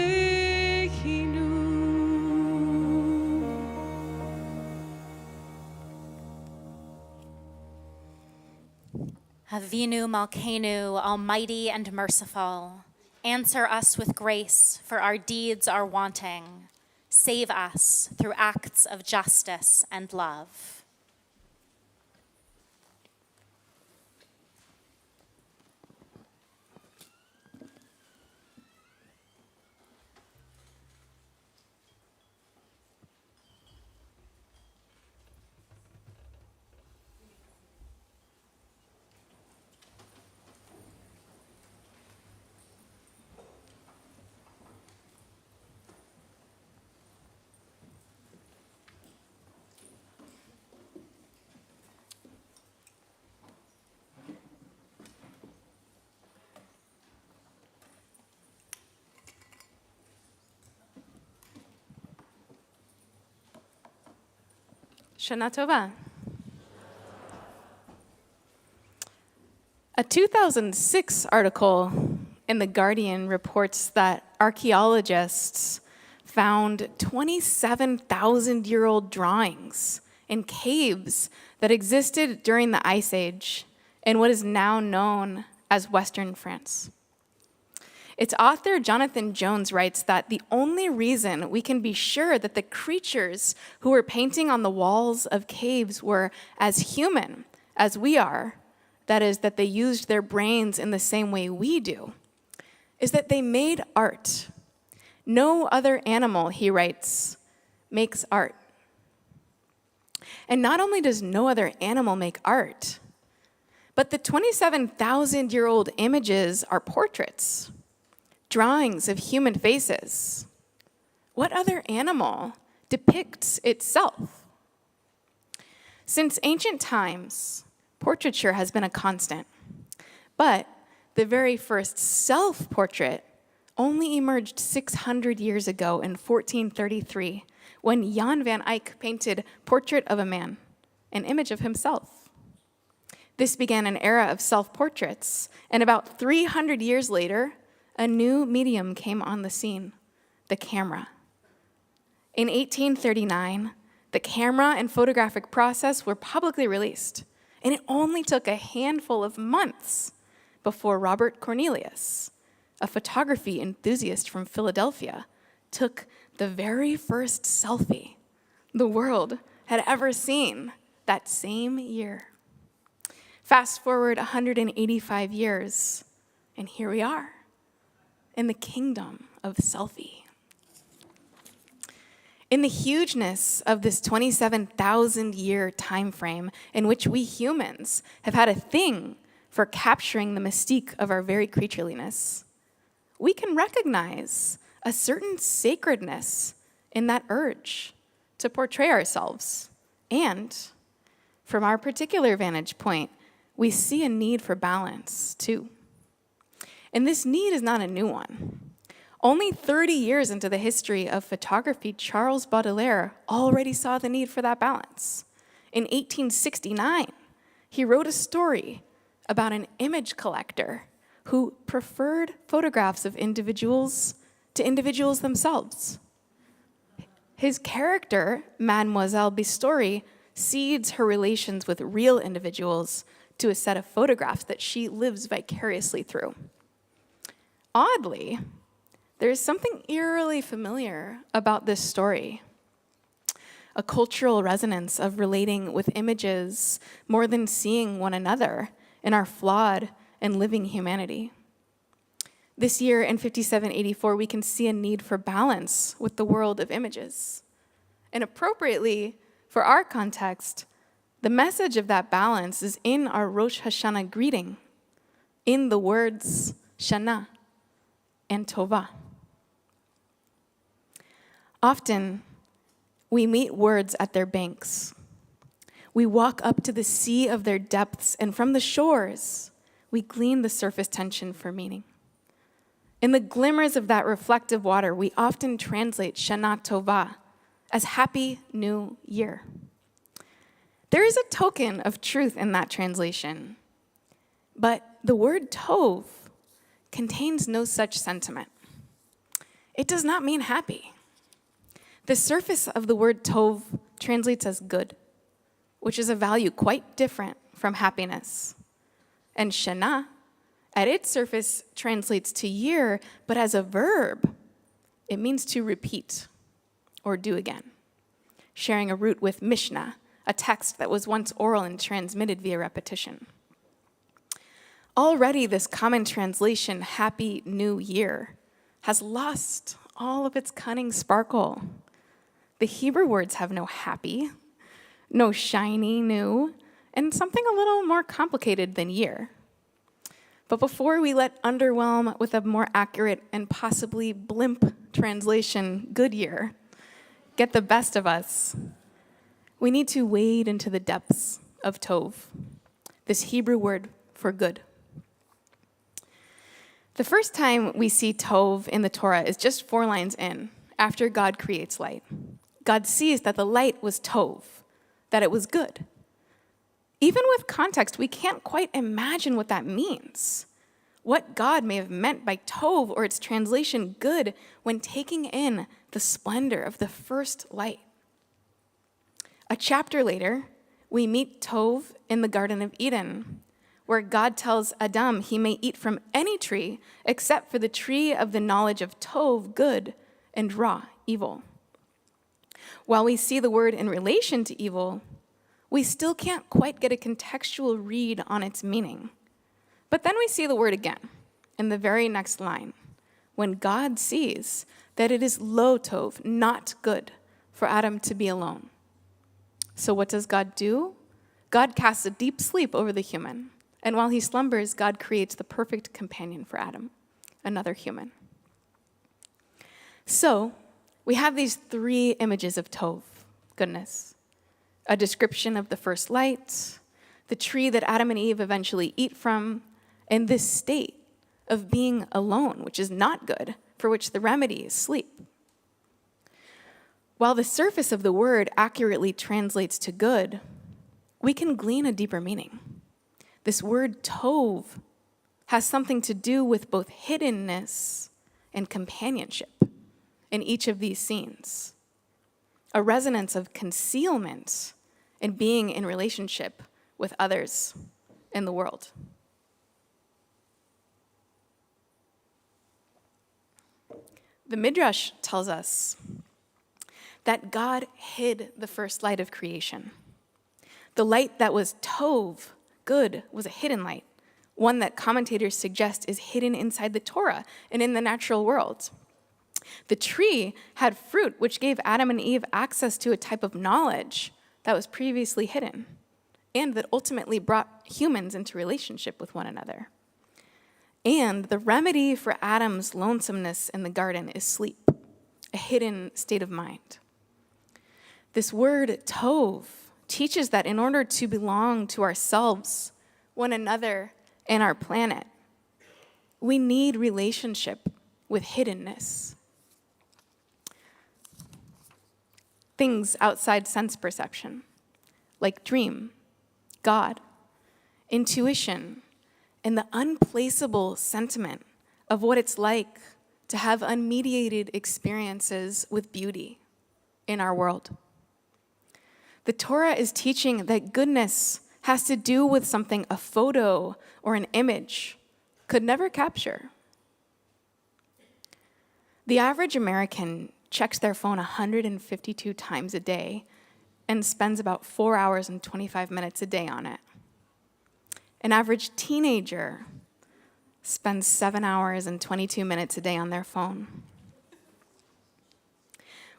Avinu Malkeinu, almighty and merciful, answer us with grace, for our deeds are wanting. Save us through acts of justice and love. Shana Tova. A 2006 article in The Guardian reports that archaeologists found 27,000-year-old drawings in caves that existed during the Ice Age in what is now known as Western France. Its author, Jonathan Jones, writes that the only reason we can be sure that the creatures who were painting on the walls of caves were as human as we are, that is, that they used their brains in the same way we do, is that they made art. No other animal, he writes, makes art. And not only does no other animal make art, but the 27,000-year-old images are portraits, drawings of human faces. What other animal depicts itself? Since ancient times, portraiture has been a constant, but the very first self-portrait only emerged 600 years ago in 1433, when Jan van Eyck painted Portrait of a Man, an image of himself. This began an era of self-portraits, and about 300 years later, a new medium came on the scene, the camera. In 1839, the camera and photographic process were publicly released, and it only took a handful of months before Robert Cornelius, a photography enthusiast from Philadelphia, took the very first selfie the world had ever seen that same year. Fast forward 185 years, and here we are, in the kingdom of selfie. In the hugeness of this 27,000-year time frame in which we humans have had a thing for capturing the mystique of our very creatureliness, we can recognize a certain sacredness in that urge to portray ourselves. And from our particular vantage point, we see a need for balance, too. And this need is not a new one. Only 30 years into the history of photography, Charles Baudelaire already saw the need for that balance. In 1869, he wrote a story about an image collector who preferred photographs of individuals to individuals themselves. His character, Mademoiselle Bistori, cedes her relations with real individuals to a set of photographs that she lives vicariously through. Oddly, there is something eerily familiar about this story, a cultural resonance of relating with images more than seeing one another in our flawed and living humanity. This year in 5784, we can see a need for balance with the world of images. And appropriately, for our context, the message of that balance is in our Rosh Hashanah greeting, in the words Shana and Tova. Often, we meet words at their banks. We walk up to the sea of their depths, and from the shores, we glean the surface tension for meaning. In the glimmers of that reflective water, we often translate Shana Tova as Happy New Year. There is a token of truth in that translation, but the word Tov contains no such sentiment. It does not mean happy. The surface of the word Tov translates as good, which is a value quite different from happiness. And Shana, at its surface, translates to year, but as a verb, it means to repeat or do again, sharing a root with Mishnah, a text that was once oral and transmitted via repetition. Already, this common translation, Happy New Year, has lost all of its cunning sparkle. The Hebrew words have no happy, no shiny new, and something a little more complicated than year. But before we let underwhelm with a more accurate and possibly blimp translation, good year, get the best of us, we need to wade into the depths of tov, this Hebrew word for good. The first time we see tov in the Torah is just 4 lines in, after God creates light. God sees that the light was tov, that it was good. Even with context, we can't quite imagine what that means. What God may have meant by tov or its translation good when taking in the splendor of the first light. A chapter later, we meet tov in the Garden of Eden, where God tells Adam he may eat from any tree except for the tree of the knowledge of tov, good, and ra, evil. While we see the word in relation to evil, we still can't quite get a contextual read on its meaning. But then we see the word again in the very next line, when God sees that it is lo tov, not good, for Adam to be alone. So what does God do? God casts a deep sleep over the human. And while he slumbers, God creates the perfect companion for Adam, another human. So we have these 3 images of tov, goodness. A description of the first light, the tree that Adam and Eve eventually eat from, and this state of being alone, which is not good, for which the remedy is sleep. While the surface of the word accurately translates to good, we can glean a deeper meaning. This word tov has something to do with both hiddenness and companionship in each of these scenes. A resonance of concealment and being in relationship with others in the world. The Midrash tells us that God hid the first light of creation. The light that was tov, good, was a hidden light, one that commentators suggest is hidden inside the Torah and in the natural world. The tree had fruit which gave Adam and Eve access to a type of knowledge that was previously hidden, and that ultimately brought humans into relationship with one another. And the remedy for Adam's lonesomeness in the garden is sleep, a hidden state of mind. This word tov teaches that in order to belong to ourselves, one another, and our planet, we need relationship with hiddenness. Things outside sense perception, like dream, God, intuition, and the unplaceable sentiment of what it's like to have unmediated experiences with beauty in our world. The Torah is teaching that goodness has to do with something a photo or an image could never capture. The average American checks their phone 152 times a day and spends about 4 hours and 25 minutes a day on it. An average teenager spends 7 hours and 22 minutes a day on their phone.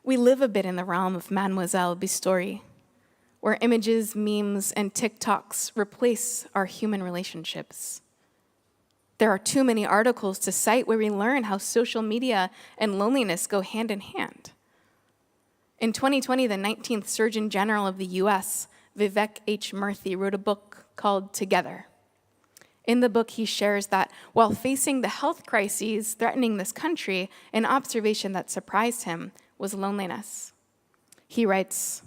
We live a bit in the realm of Mademoiselle Bistori, where images, memes, and TikToks replace our human relationships. There are too many articles to cite where we learn how social media and loneliness go hand in hand. In 2020, the 19th Surgeon General of the US, Vivek H. Murthy, wrote a book called Together. In the book, he shares that while facing the health crises threatening this country, an observation that surprised him was loneliness. He writes,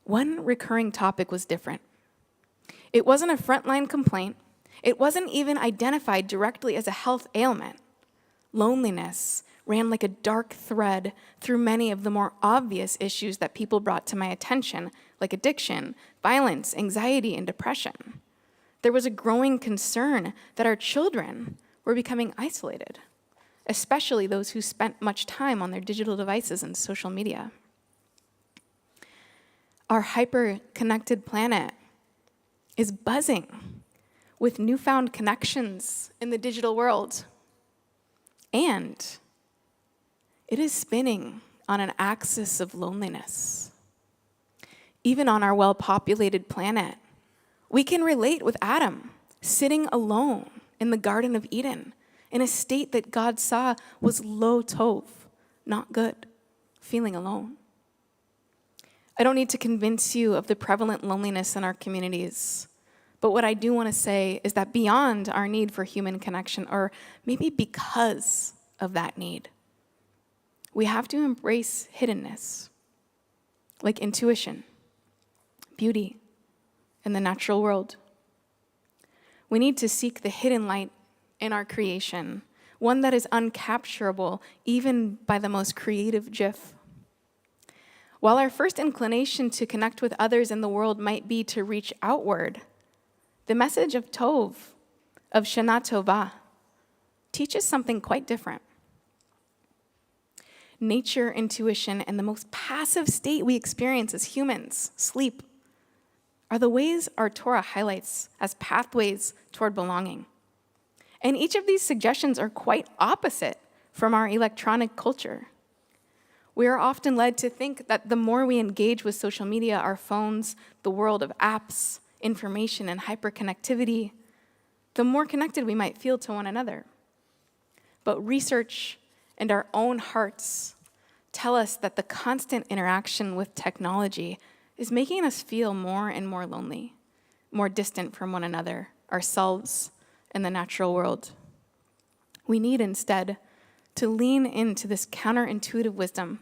"One recurring topic was different. It wasn't a frontline complaint. It wasn't even identified directly as a health ailment. Loneliness ran like a dark thread through many of the more obvious issues that people brought to my attention, like addiction, violence, anxiety, and depression. There was a growing concern that our children were becoming isolated, especially those who spent much time on their digital devices and social media. Our hyper-connected planet is buzzing with newfound connections in the digital world. And it is spinning on an axis of loneliness. Even on our well-populated planet, we can relate with Adam, sitting alone in the Garden of Eden, in a state that God saw was lo tov, not good, feeling alone. I don't need to convince you of the prevalent loneliness in our communities, but what I do want to say is that beyond our need for human connection, or maybe because of that need, we have to embrace hiddenness, like intuition, beauty, in the natural world. We need to seek the hidden light in our creation, one that is uncapturable even by the most creative GIF. While our first inclination to connect with others in the world might be to reach outward, the message of Tov, of Shana Tova, teaches something quite different. Nature, intuition, and the most passive state we experience as humans, sleep, are the ways our Torah highlights as pathways toward belonging. And each of these suggestions are quite opposite from our electronic culture. We are often led to think that the more we engage with social media, our phones, the world of apps, information, and hyperconnectivity, the more connected we might feel to one another. But research and our own hearts tell us that the constant interaction with technology is making us feel more and more lonely, more distant from one another, ourselves, and the natural world. We need instead to lean into this counterintuitive wisdom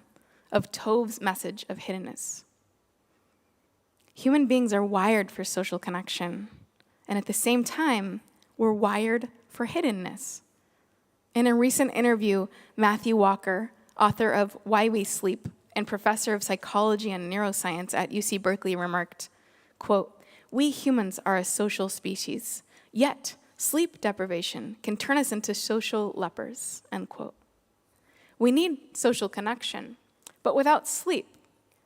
of Tov's message of hiddenness. Human beings are wired for social connection, and at the same time, we're wired for hiddenness. In a recent interview, Matthew Walker, author of Why We Sleep and professor of psychology and neuroscience at UC Berkeley, remarked, quote, "We humans are a social species, yet sleep deprivation can turn us into social lepers," end quote. We need social connection, but without sleep,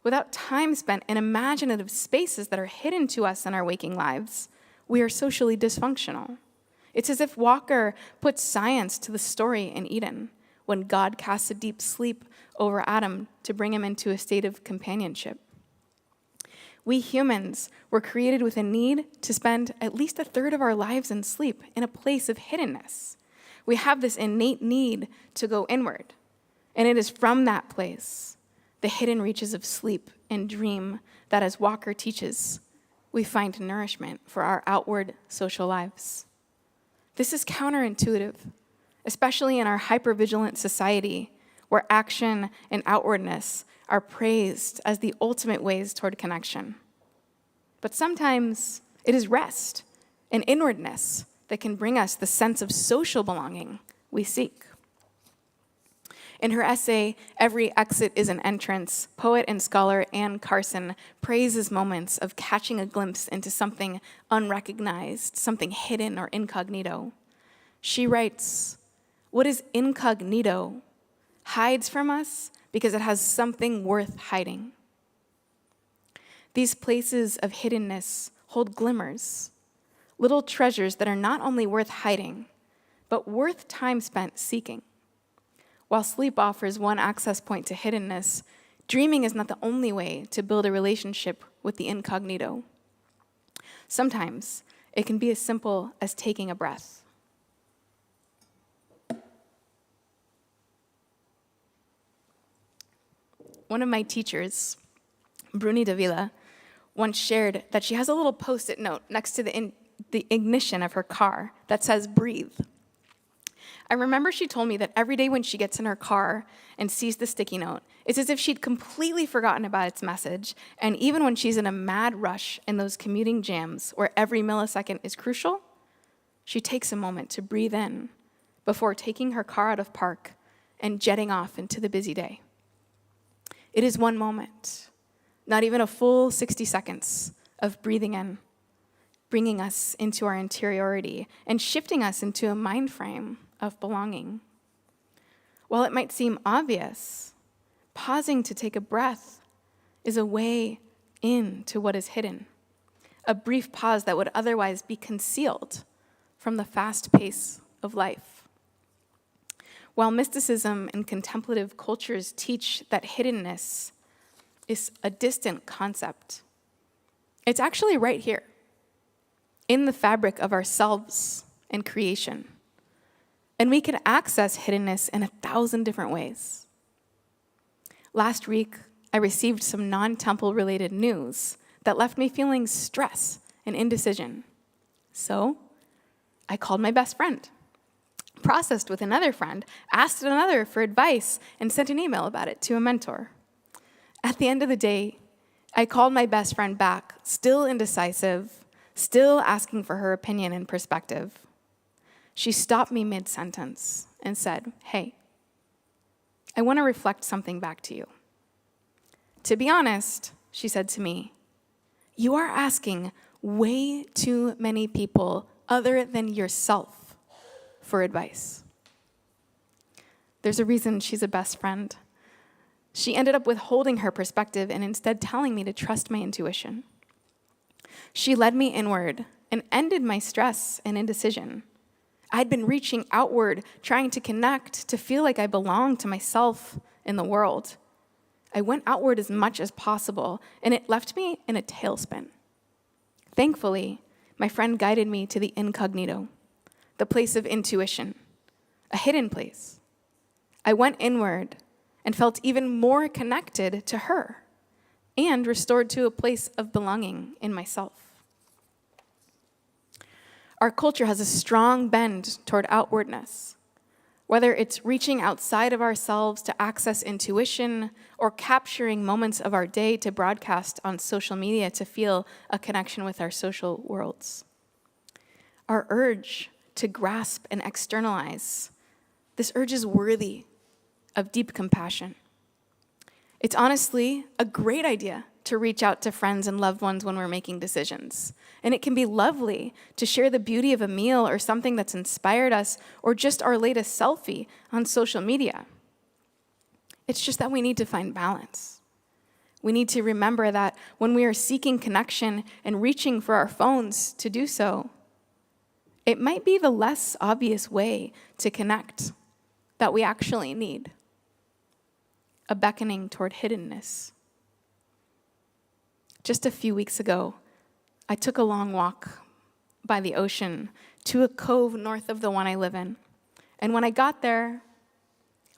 without time spent in imaginative spaces that are hidden to us in our waking lives, we are socially dysfunctional. It's as if Walker put science to the story in Eden, when God casts a deep sleep over Adam to bring him into a state of companionship. We humans were created with a need to spend at least a third of our lives in sleep, in a place of hiddenness. We have this innate need to go inward, and it is from that place, the hidden reaches of sleep and dream, that, as Walker teaches, we find nourishment for our outward social lives. This is counterintuitive, especially in our hypervigilant society, where action and outwardness are praised as the ultimate ways toward connection. But sometimes it is rest and inwardness that can bring us the sense of social belonging we seek. In her essay, Every Exit is an Entrance, poet and scholar Anne Carson praises moments of catching a glimpse into something unrecognized, something hidden or incognito. She writes, "What is incognito hides from us because it has something worth hiding." These places of hiddenness hold glimmers, little treasures that are not only worth hiding, but worth time spent seeking. While sleep offers one access point to hiddenness, dreaming is not the only way to build a relationship with the incognito. Sometimes it can be as simple as taking a breath. One of my teachers, Bruni Davila, once shared that she has a little Post-it note next to the ignition of her car that says, "Breathe." I remember she told me that every day when she gets in her car and sees the sticky note, it's as if she'd completely forgotten about its message. And even when she's in a mad rush in those commuting jams where every millisecond is crucial, she takes a moment to breathe in before taking her car out of park and jetting off into the busy day. It is one moment, not even a full 60 seconds of breathing in, bringing us into our interiority and shifting us into a mind frame of belonging. While it might seem obvious, pausing to take a breath is a way into what is hidden, a brief pause that would otherwise be concealed from the fast pace of life. While mysticism and contemplative cultures teach that hiddenness is a distant concept, it's actually right here, in the fabric of ourselves and creation. And we can access hiddenness in 1,000 different ways. Last week, I received some non-temple related news that left me feeling stress and indecision. So I called my best friend, processed with another friend, asked another for advice, and sent an email about it to a mentor. At the end of the day, I called my best friend back, still indecisive, still asking for her opinion and perspective. She stopped me mid-sentence and said, "Hey, I want to reflect something back to you. To be honest," she said to me, "you are asking way too many people other than yourself for advice." There's a reason she's a best friend. She ended up withholding her perspective and instead telling me to trust my intuition. She led me inward and ended my stress and indecision. I'd been reaching outward, trying to connect, to feel like I belonged to myself in the world. I went outward as much as possible, and it left me in a tailspin. Thankfully, my friend guided me to the incognito, the place of intuition, a hidden place. I went inward and felt even more connected to her and restored to a place of belonging in myself. Our culture has a strong bend toward outwardness, whether it's reaching outside of ourselves to access intuition or capturing moments of our day to broadcast on social media to feel a connection with our social worlds. Our urge to grasp and externalize, this urge is worthy of deep compassion. It's honestly a great idea to reach out to friends and loved ones when we're making decisions. And it can be lovely to share the beauty of a meal or something that's inspired us or just our latest selfie on social media. It's just that we need to find balance. We need to remember that when we are seeking connection and reaching for our phones to do so, it might be the less obvious way to connect that we actually need. A beckoning toward hiddenness. Just a few weeks ago, I took a long walk by the ocean to a cove north of the one I live in. And when I got there,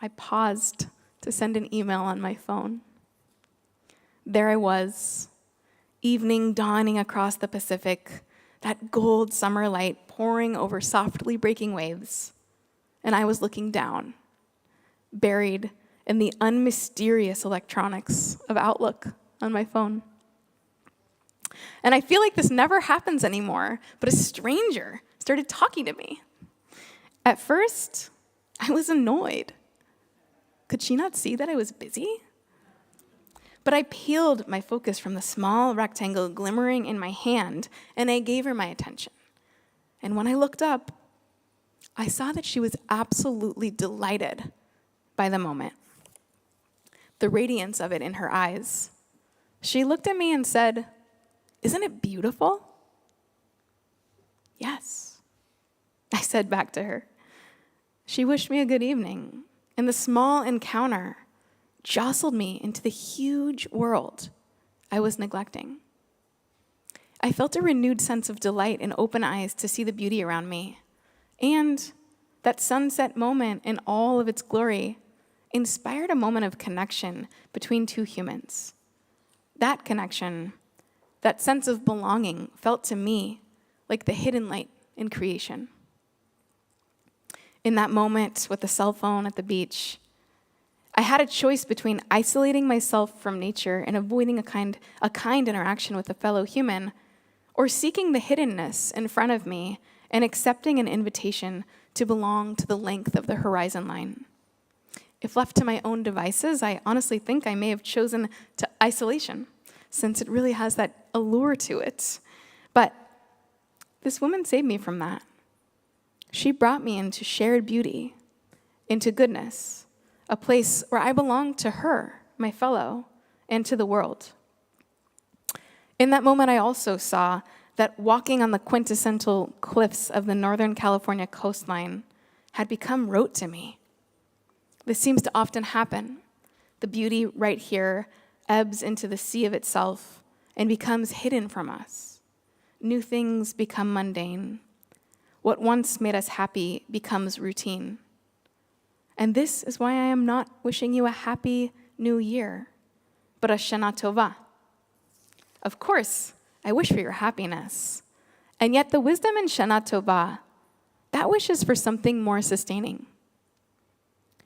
I paused to send an email on my phone. There I was, evening dawning across the Pacific, that gold summer light pouring over softly breaking waves. And I was looking down, buried in the unmysterious electronics of Outlook on my phone. And I feel like this never happens anymore, but a stranger started talking to me. At first, I was annoyed. Could she not see that I was busy? But I peeled my focus from the small rectangle glimmering in my hand, and I gave her my attention. And when I looked up, I saw that she was absolutely delighted by the moment. The radiance of it in her eyes. She looked at me and said, "Isn't it beautiful?" "Yes," I said back to her. She wished me a good evening, and the small encounter jostled me into the huge world I was neglecting. I felt a renewed sense of delight and open eyes to see the beauty around me, and that sunset moment in all of its glory inspired a moment of connection between two humans. That connection, that sense of belonging, felt to me like the hidden light in creation. In that moment with the cell phone at the beach, I had a choice between isolating myself from nature and avoiding a kind interaction with a fellow human, or seeking the hiddenness in front of me and accepting an invitation to belong to the length of the horizon line. If left to my own devices, I honestly think I may have chosen isolation, since it really has that allure to it. But This woman saved me from that. She brought me into shared beauty, into goodness, a place where I belong to her, my fellow, and to the world. In that moment, I also saw that walking on the quintessential cliffs of the Northern California coastline had become rote to me. This seems to often happen. The beauty right here ebbs into the sea of itself and becomes hidden from us. New things become mundane. What once made us happy becomes routine. And this is why I am not wishing you a happy new year, but a Shana Tova. Of course, I wish for your happiness. And yet the wisdom in Shana Tova, that wish is for something more sustaining.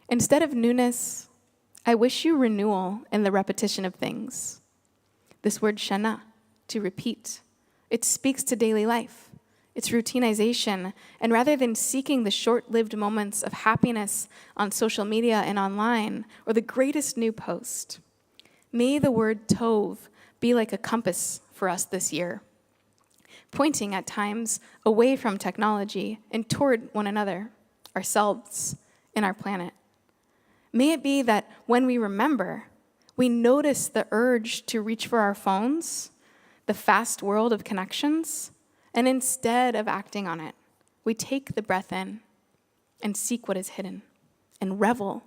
Instead of newness, I wish you renewal in the repetition of things. This word Shana, to repeat, it speaks to daily life. It's routinization, and rather than seeking the short-lived moments of happiness on social media and online, or the greatest new post, may the word Tov be like a compass for us this year, pointing at times away from technology and toward one another, ourselves, and our planet. May it be that when we remember, we notice the urge to reach for our phones, the fast world of connections, and instead of acting on it, we take the breath in and seek what is hidden and revel,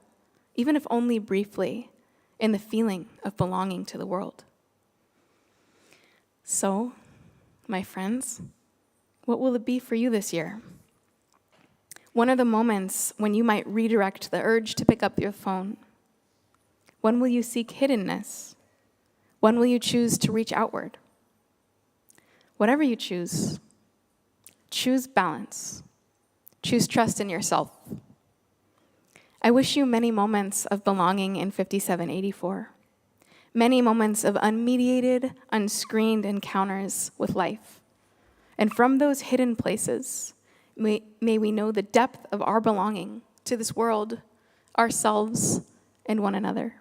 even if only briefly, in the feeling of belonging to the world. So, my friends, what will it be for you this year? When are the moments when you might redirect the urge to pick up your phone? When will you seek hiddenness? When will you choose to reach outward? Whatever you choose balance. Choose trust in yourself. I wish you many moments of belonging in 5784. Many moments of unmediated, unscreened encounters with life. And from those hidden places, may we know the depth of our belonging to this world, ourselves, and one another.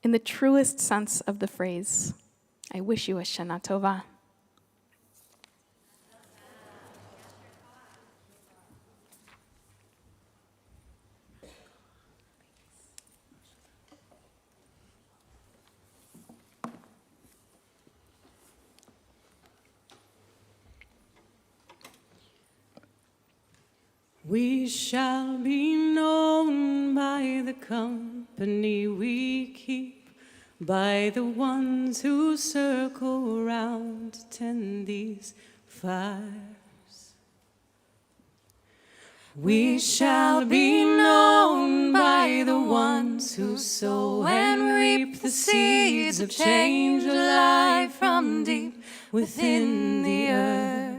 In the truest sense of the phrase, I wish you a Shana Tova. We shall be known by the company we keep, by the ones who circle round to tend these fires. We shall be known by the ones who sow and reap the seeds of change alive from deep within the earth.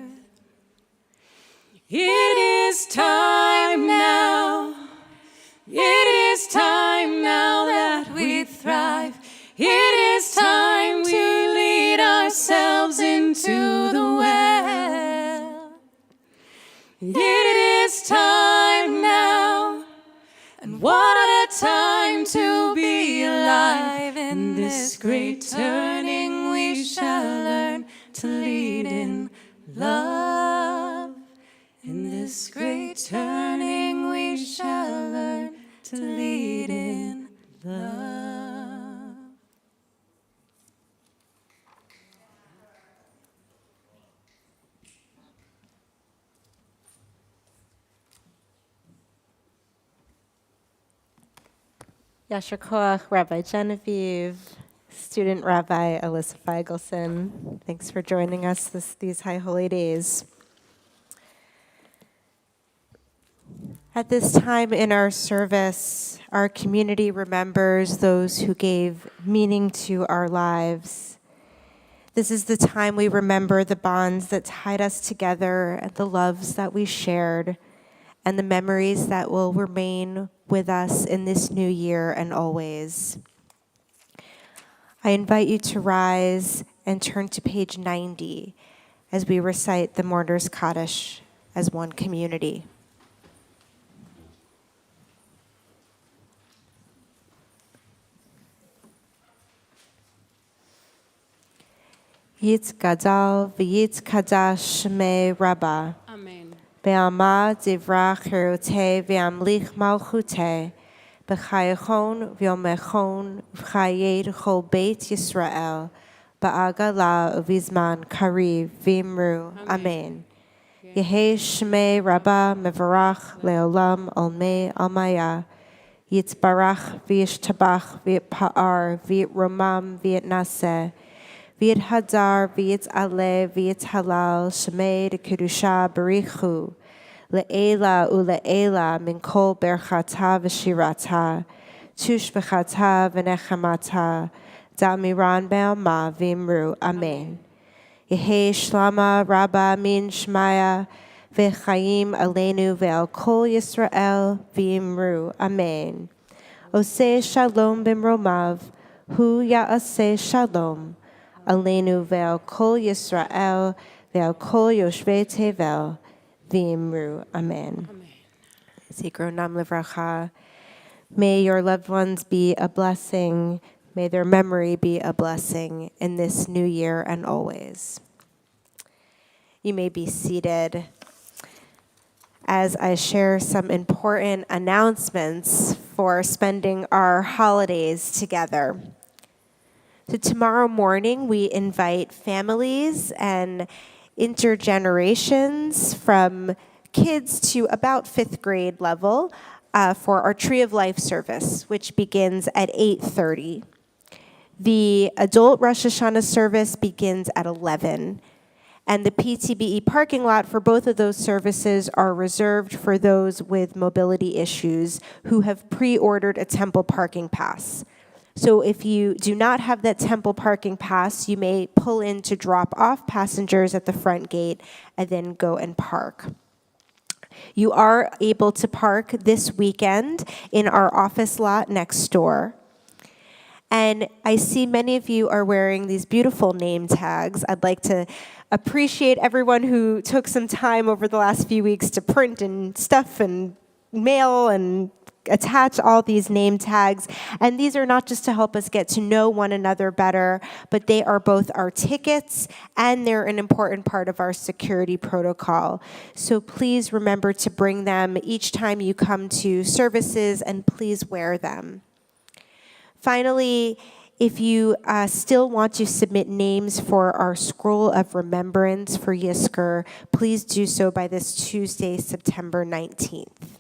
It is time now. It is time now that we thrive. It is time to lead ourselves into the well. It is time now. And what a time to be alive. In this great turning we shall learn to lead in love. In this great turning we shall learn to lead in love. Yasher Koach, Rabbi Genevieve, student Rabbi Alyssa Feigelson. Thanks for joining us these high holy days. At this time in our service, our community remembers those who gave meaning to our lives. This is the time we remember the bonds that tied us together and the loves that we shared and the memories that will remain with us in this new year and always. I invite you to rise and turn to page 90 as we recite the Mourner's Kaddish as one community. Yitzgadal v'yitzkadash shmei Rabbah. Amen. Ve'amad divrach cherutei ve'amlich malchutei. B'chayachon v'yomechon v'chayed chol Beit Yisrael. Ba'agala uvizman kariv v'imru. Amen. Yehi shmei Rabbah mevarach leolam olmei almaya. Yitzbarach v'yishtabach v'yitpa'ar v'yitromam v'yitnaseh. V'yit hadar, v'yit ale, v'yit halal, shemei de kedusha barichu, le'ela ule'ela min kol berchata v'shirata, tushbechata v'nechamata, da'miran be'alma v'imru. Amen. Yehi shlama rabba min shmaya, v'chayim aleinu ve'al kol Yisrael v'imru. Amen. Oseh shalom b'mromav, hu ya'aseh shalom. Aleinu ve'al kol Yisrael ve'al kol yoshvei tevel v'imru. Amen. Zikro nam livracha. May your loved ones be a blessing. May their memory be a blessing in this new year and always. You may be seated as I share some important announcements for spending our holidays together. So tomorrow morning, we invite families and intergenerations from kids to about 5th grade level for our Tree of Life service, which begins at 8:30. The adult Rosh Hashanah service begins at 11. And the PTBE parking lot for both of those services are reserved for those with mobility issues who have pre-ordered a temple parking pass. So if you do not have that temple parking pass, you may pull in to drop off passengers at the front gate and then go and park. You are able to park this weekend in our office lot next door. And I see many of you are wearing these beautiful name tags. I'd like to appreciate everyone who took some time over the last few weeks to print and stuff and mail and attach all these name tags. And these are not just to help us get to know one another better, but they are both our tickets and they're an important part of our security protocol. So please remember to bring them each time you come to services and please wear them. Finally, if you still want to submit names for our scroll of remembrance for Yizkor, please do so by this Tuesday, September 19th.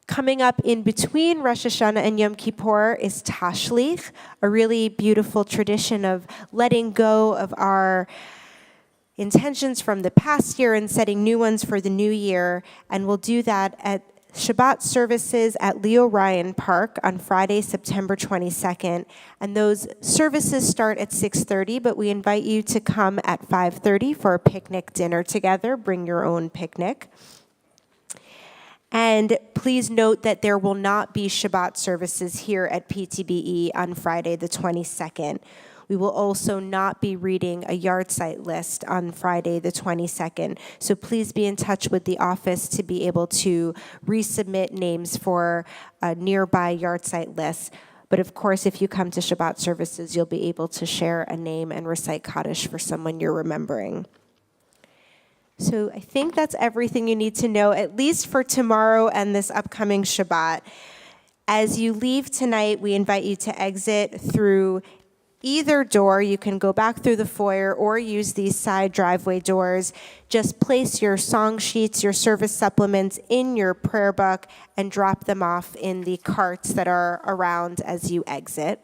Coming up in between Rosh Hashanah and Yom Kippur is Tashlich, a really beautiful tradition of letting go of our intentions from the past year and setting new ones for the new year. And we'll do that at Shabbat services at Leo Ryan Park on Friday, September 22nd. And those services start at 6:30, but we invite you to come at 5:30 for a picnic dinner together. Bring your own picnic. And please note that there will not be Shabbat services here at PTBE on Friday the 22nd. We will also not be reading a yard site list on Friday the 22nd. So please be in touch with the office to be able to resubmit names for a nearby yard site list. But of course, if you come to Shabbat services, you'll be able to share a name and recite Kaddish for someone you're remembering. So I think that's everything you need to know, at least for tomorrow and this upcoming Shabbat. As you leave tonight, we invite you to exit through either door. You can go back through the foyer or use these side driveway doors. Just place your song sheets, your service supplements in your prayer book and drop them off in the carts that are around as you exit.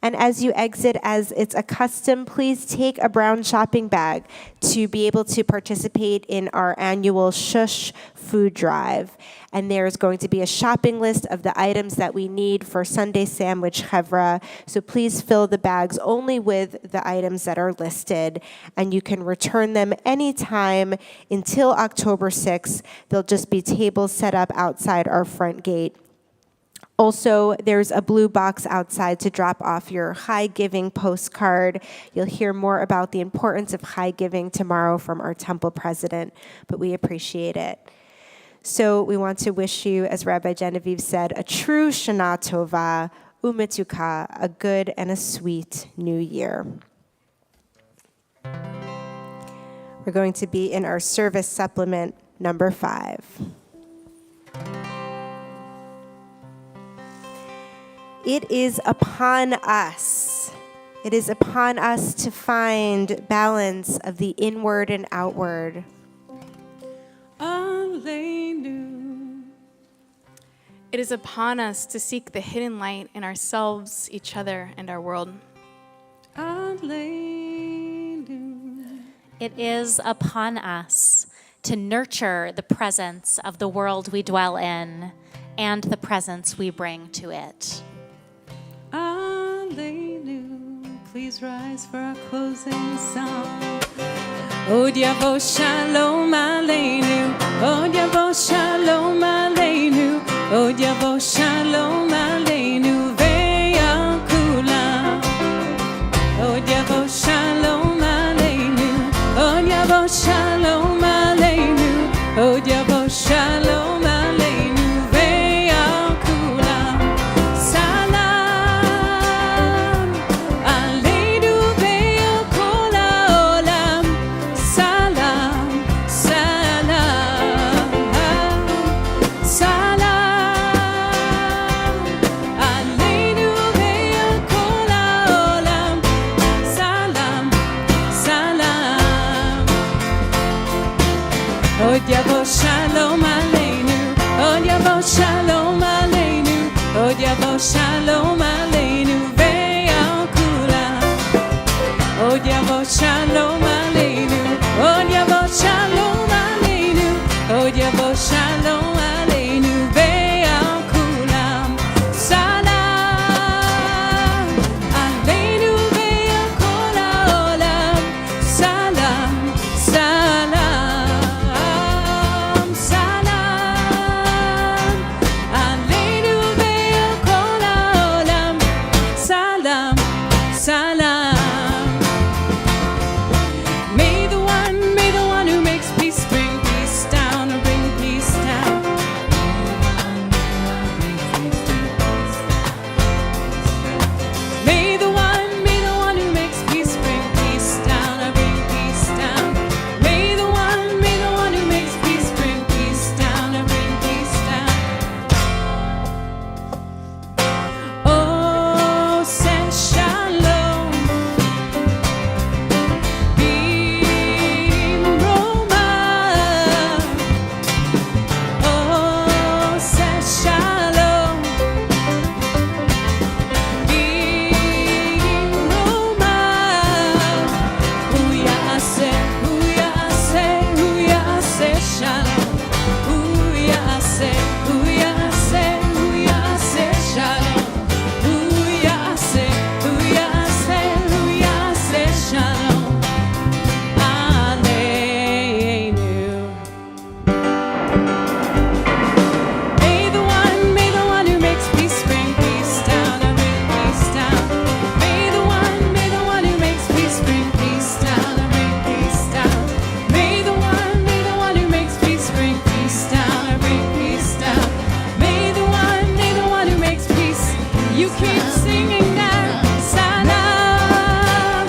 And as you exit, as it's a custom, please take a brown shopping bag to be able to participate in our annual Shush food drive. And there's going to be a shopping list of the items that we need for Sunday Sandwich Chevra. So please fill the bags only with the items that are listed. And you can return them anytime until October 6th. There'll just be tables set up outside our front gate. Also, there's a blue box outside to drop off your Chai Giving postcard. You'll hear more about the importance of Chai Giving tomorrow from our temple president, but we appreciate it. So we want to wish you, as Rabbi Genevieve said, a true Shana Tova, Umetuka, a good and a sweet new year. We're going to be in our service supplement number 5. It is upon us. It is upon us to find balance of the inward and outward. Alleluia. It is upon us to seek the hidden light in ourselves, each other, and our world. Alleluia. It is upon us to nurture the presence of the world we dwell in and the presence we bring to it. Alleluia. Please rise for our closing song. Od Yavo Shalom Aleinu. Od Yavo Shalom Aleinu. Od Yavo Shalom Aleinu. Ve'al kulam. Od Yavo Shalom Aleinu. Od Yavo Shalom Aleinu. Od Yavo Shalom Aleinu. Ve'al kulam. Salam Aleinu ve'al kol ha'olam. Salam, salam, salam Aleinu ve'al kol ha'olam. Salam, salam. Od Yavo Shalom Aleinu. Od Yavo Shalom Aleinu. Od Yavo Shalom Aleinu ve'al kulam. Od Yavo Shalom Aleinu. Od Yavo Shalom Aleinu. Od Yavo Shalom Aleinu ve'al kulam. Salam Aleinu ve'al kol ha'olam. Salam, salam, salam Aleinu ve'al kol ha'olam. Salam, salam. May the one who makes peace bring peace down, bring peace down. May the one who makes peace bring peace down, bring peace down. May the one who makes peace bring peace down, bring peace down. Oh, say shalom. Roma. Oh, say shalom. Roma. Hu ya'aseh shalom. Hu ya'aseh shalom. Hu ya'aseh shalom. Aleinu. May the one who makes peace bring peace down, bring peace down. May the one who makes peace bring peace down, bring peace down. May the one who makes peace bring peace down, bring peace down. May the one who makes peace. You keep singing now. Salam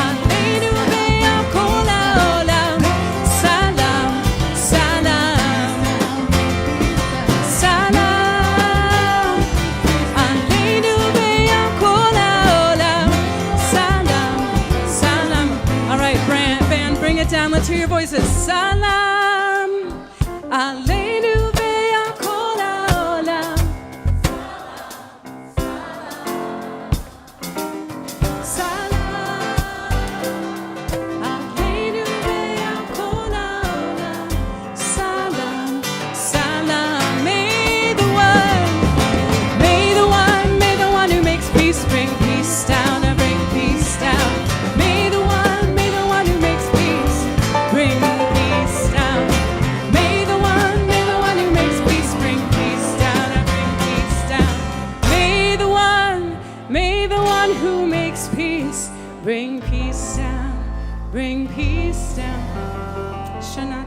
Aleinu ve'al kol ha'olam. Salam, salam, salam Aleinu ve'al kol ha'olam. Salam, salam. All right, band, bring it down. Let's hear your voices. Salam Aleinu ve'al kol ha'olam. Salam Aleinu ve'al kol ha'olam. Salam, salam. May the one who makes peace bring peace down, bring peace down. May the one who makes peace bring peace down. May the one who makes peace bring peace down, bring peace down. May the one who makes peace bring peace down, bring peace down. Shana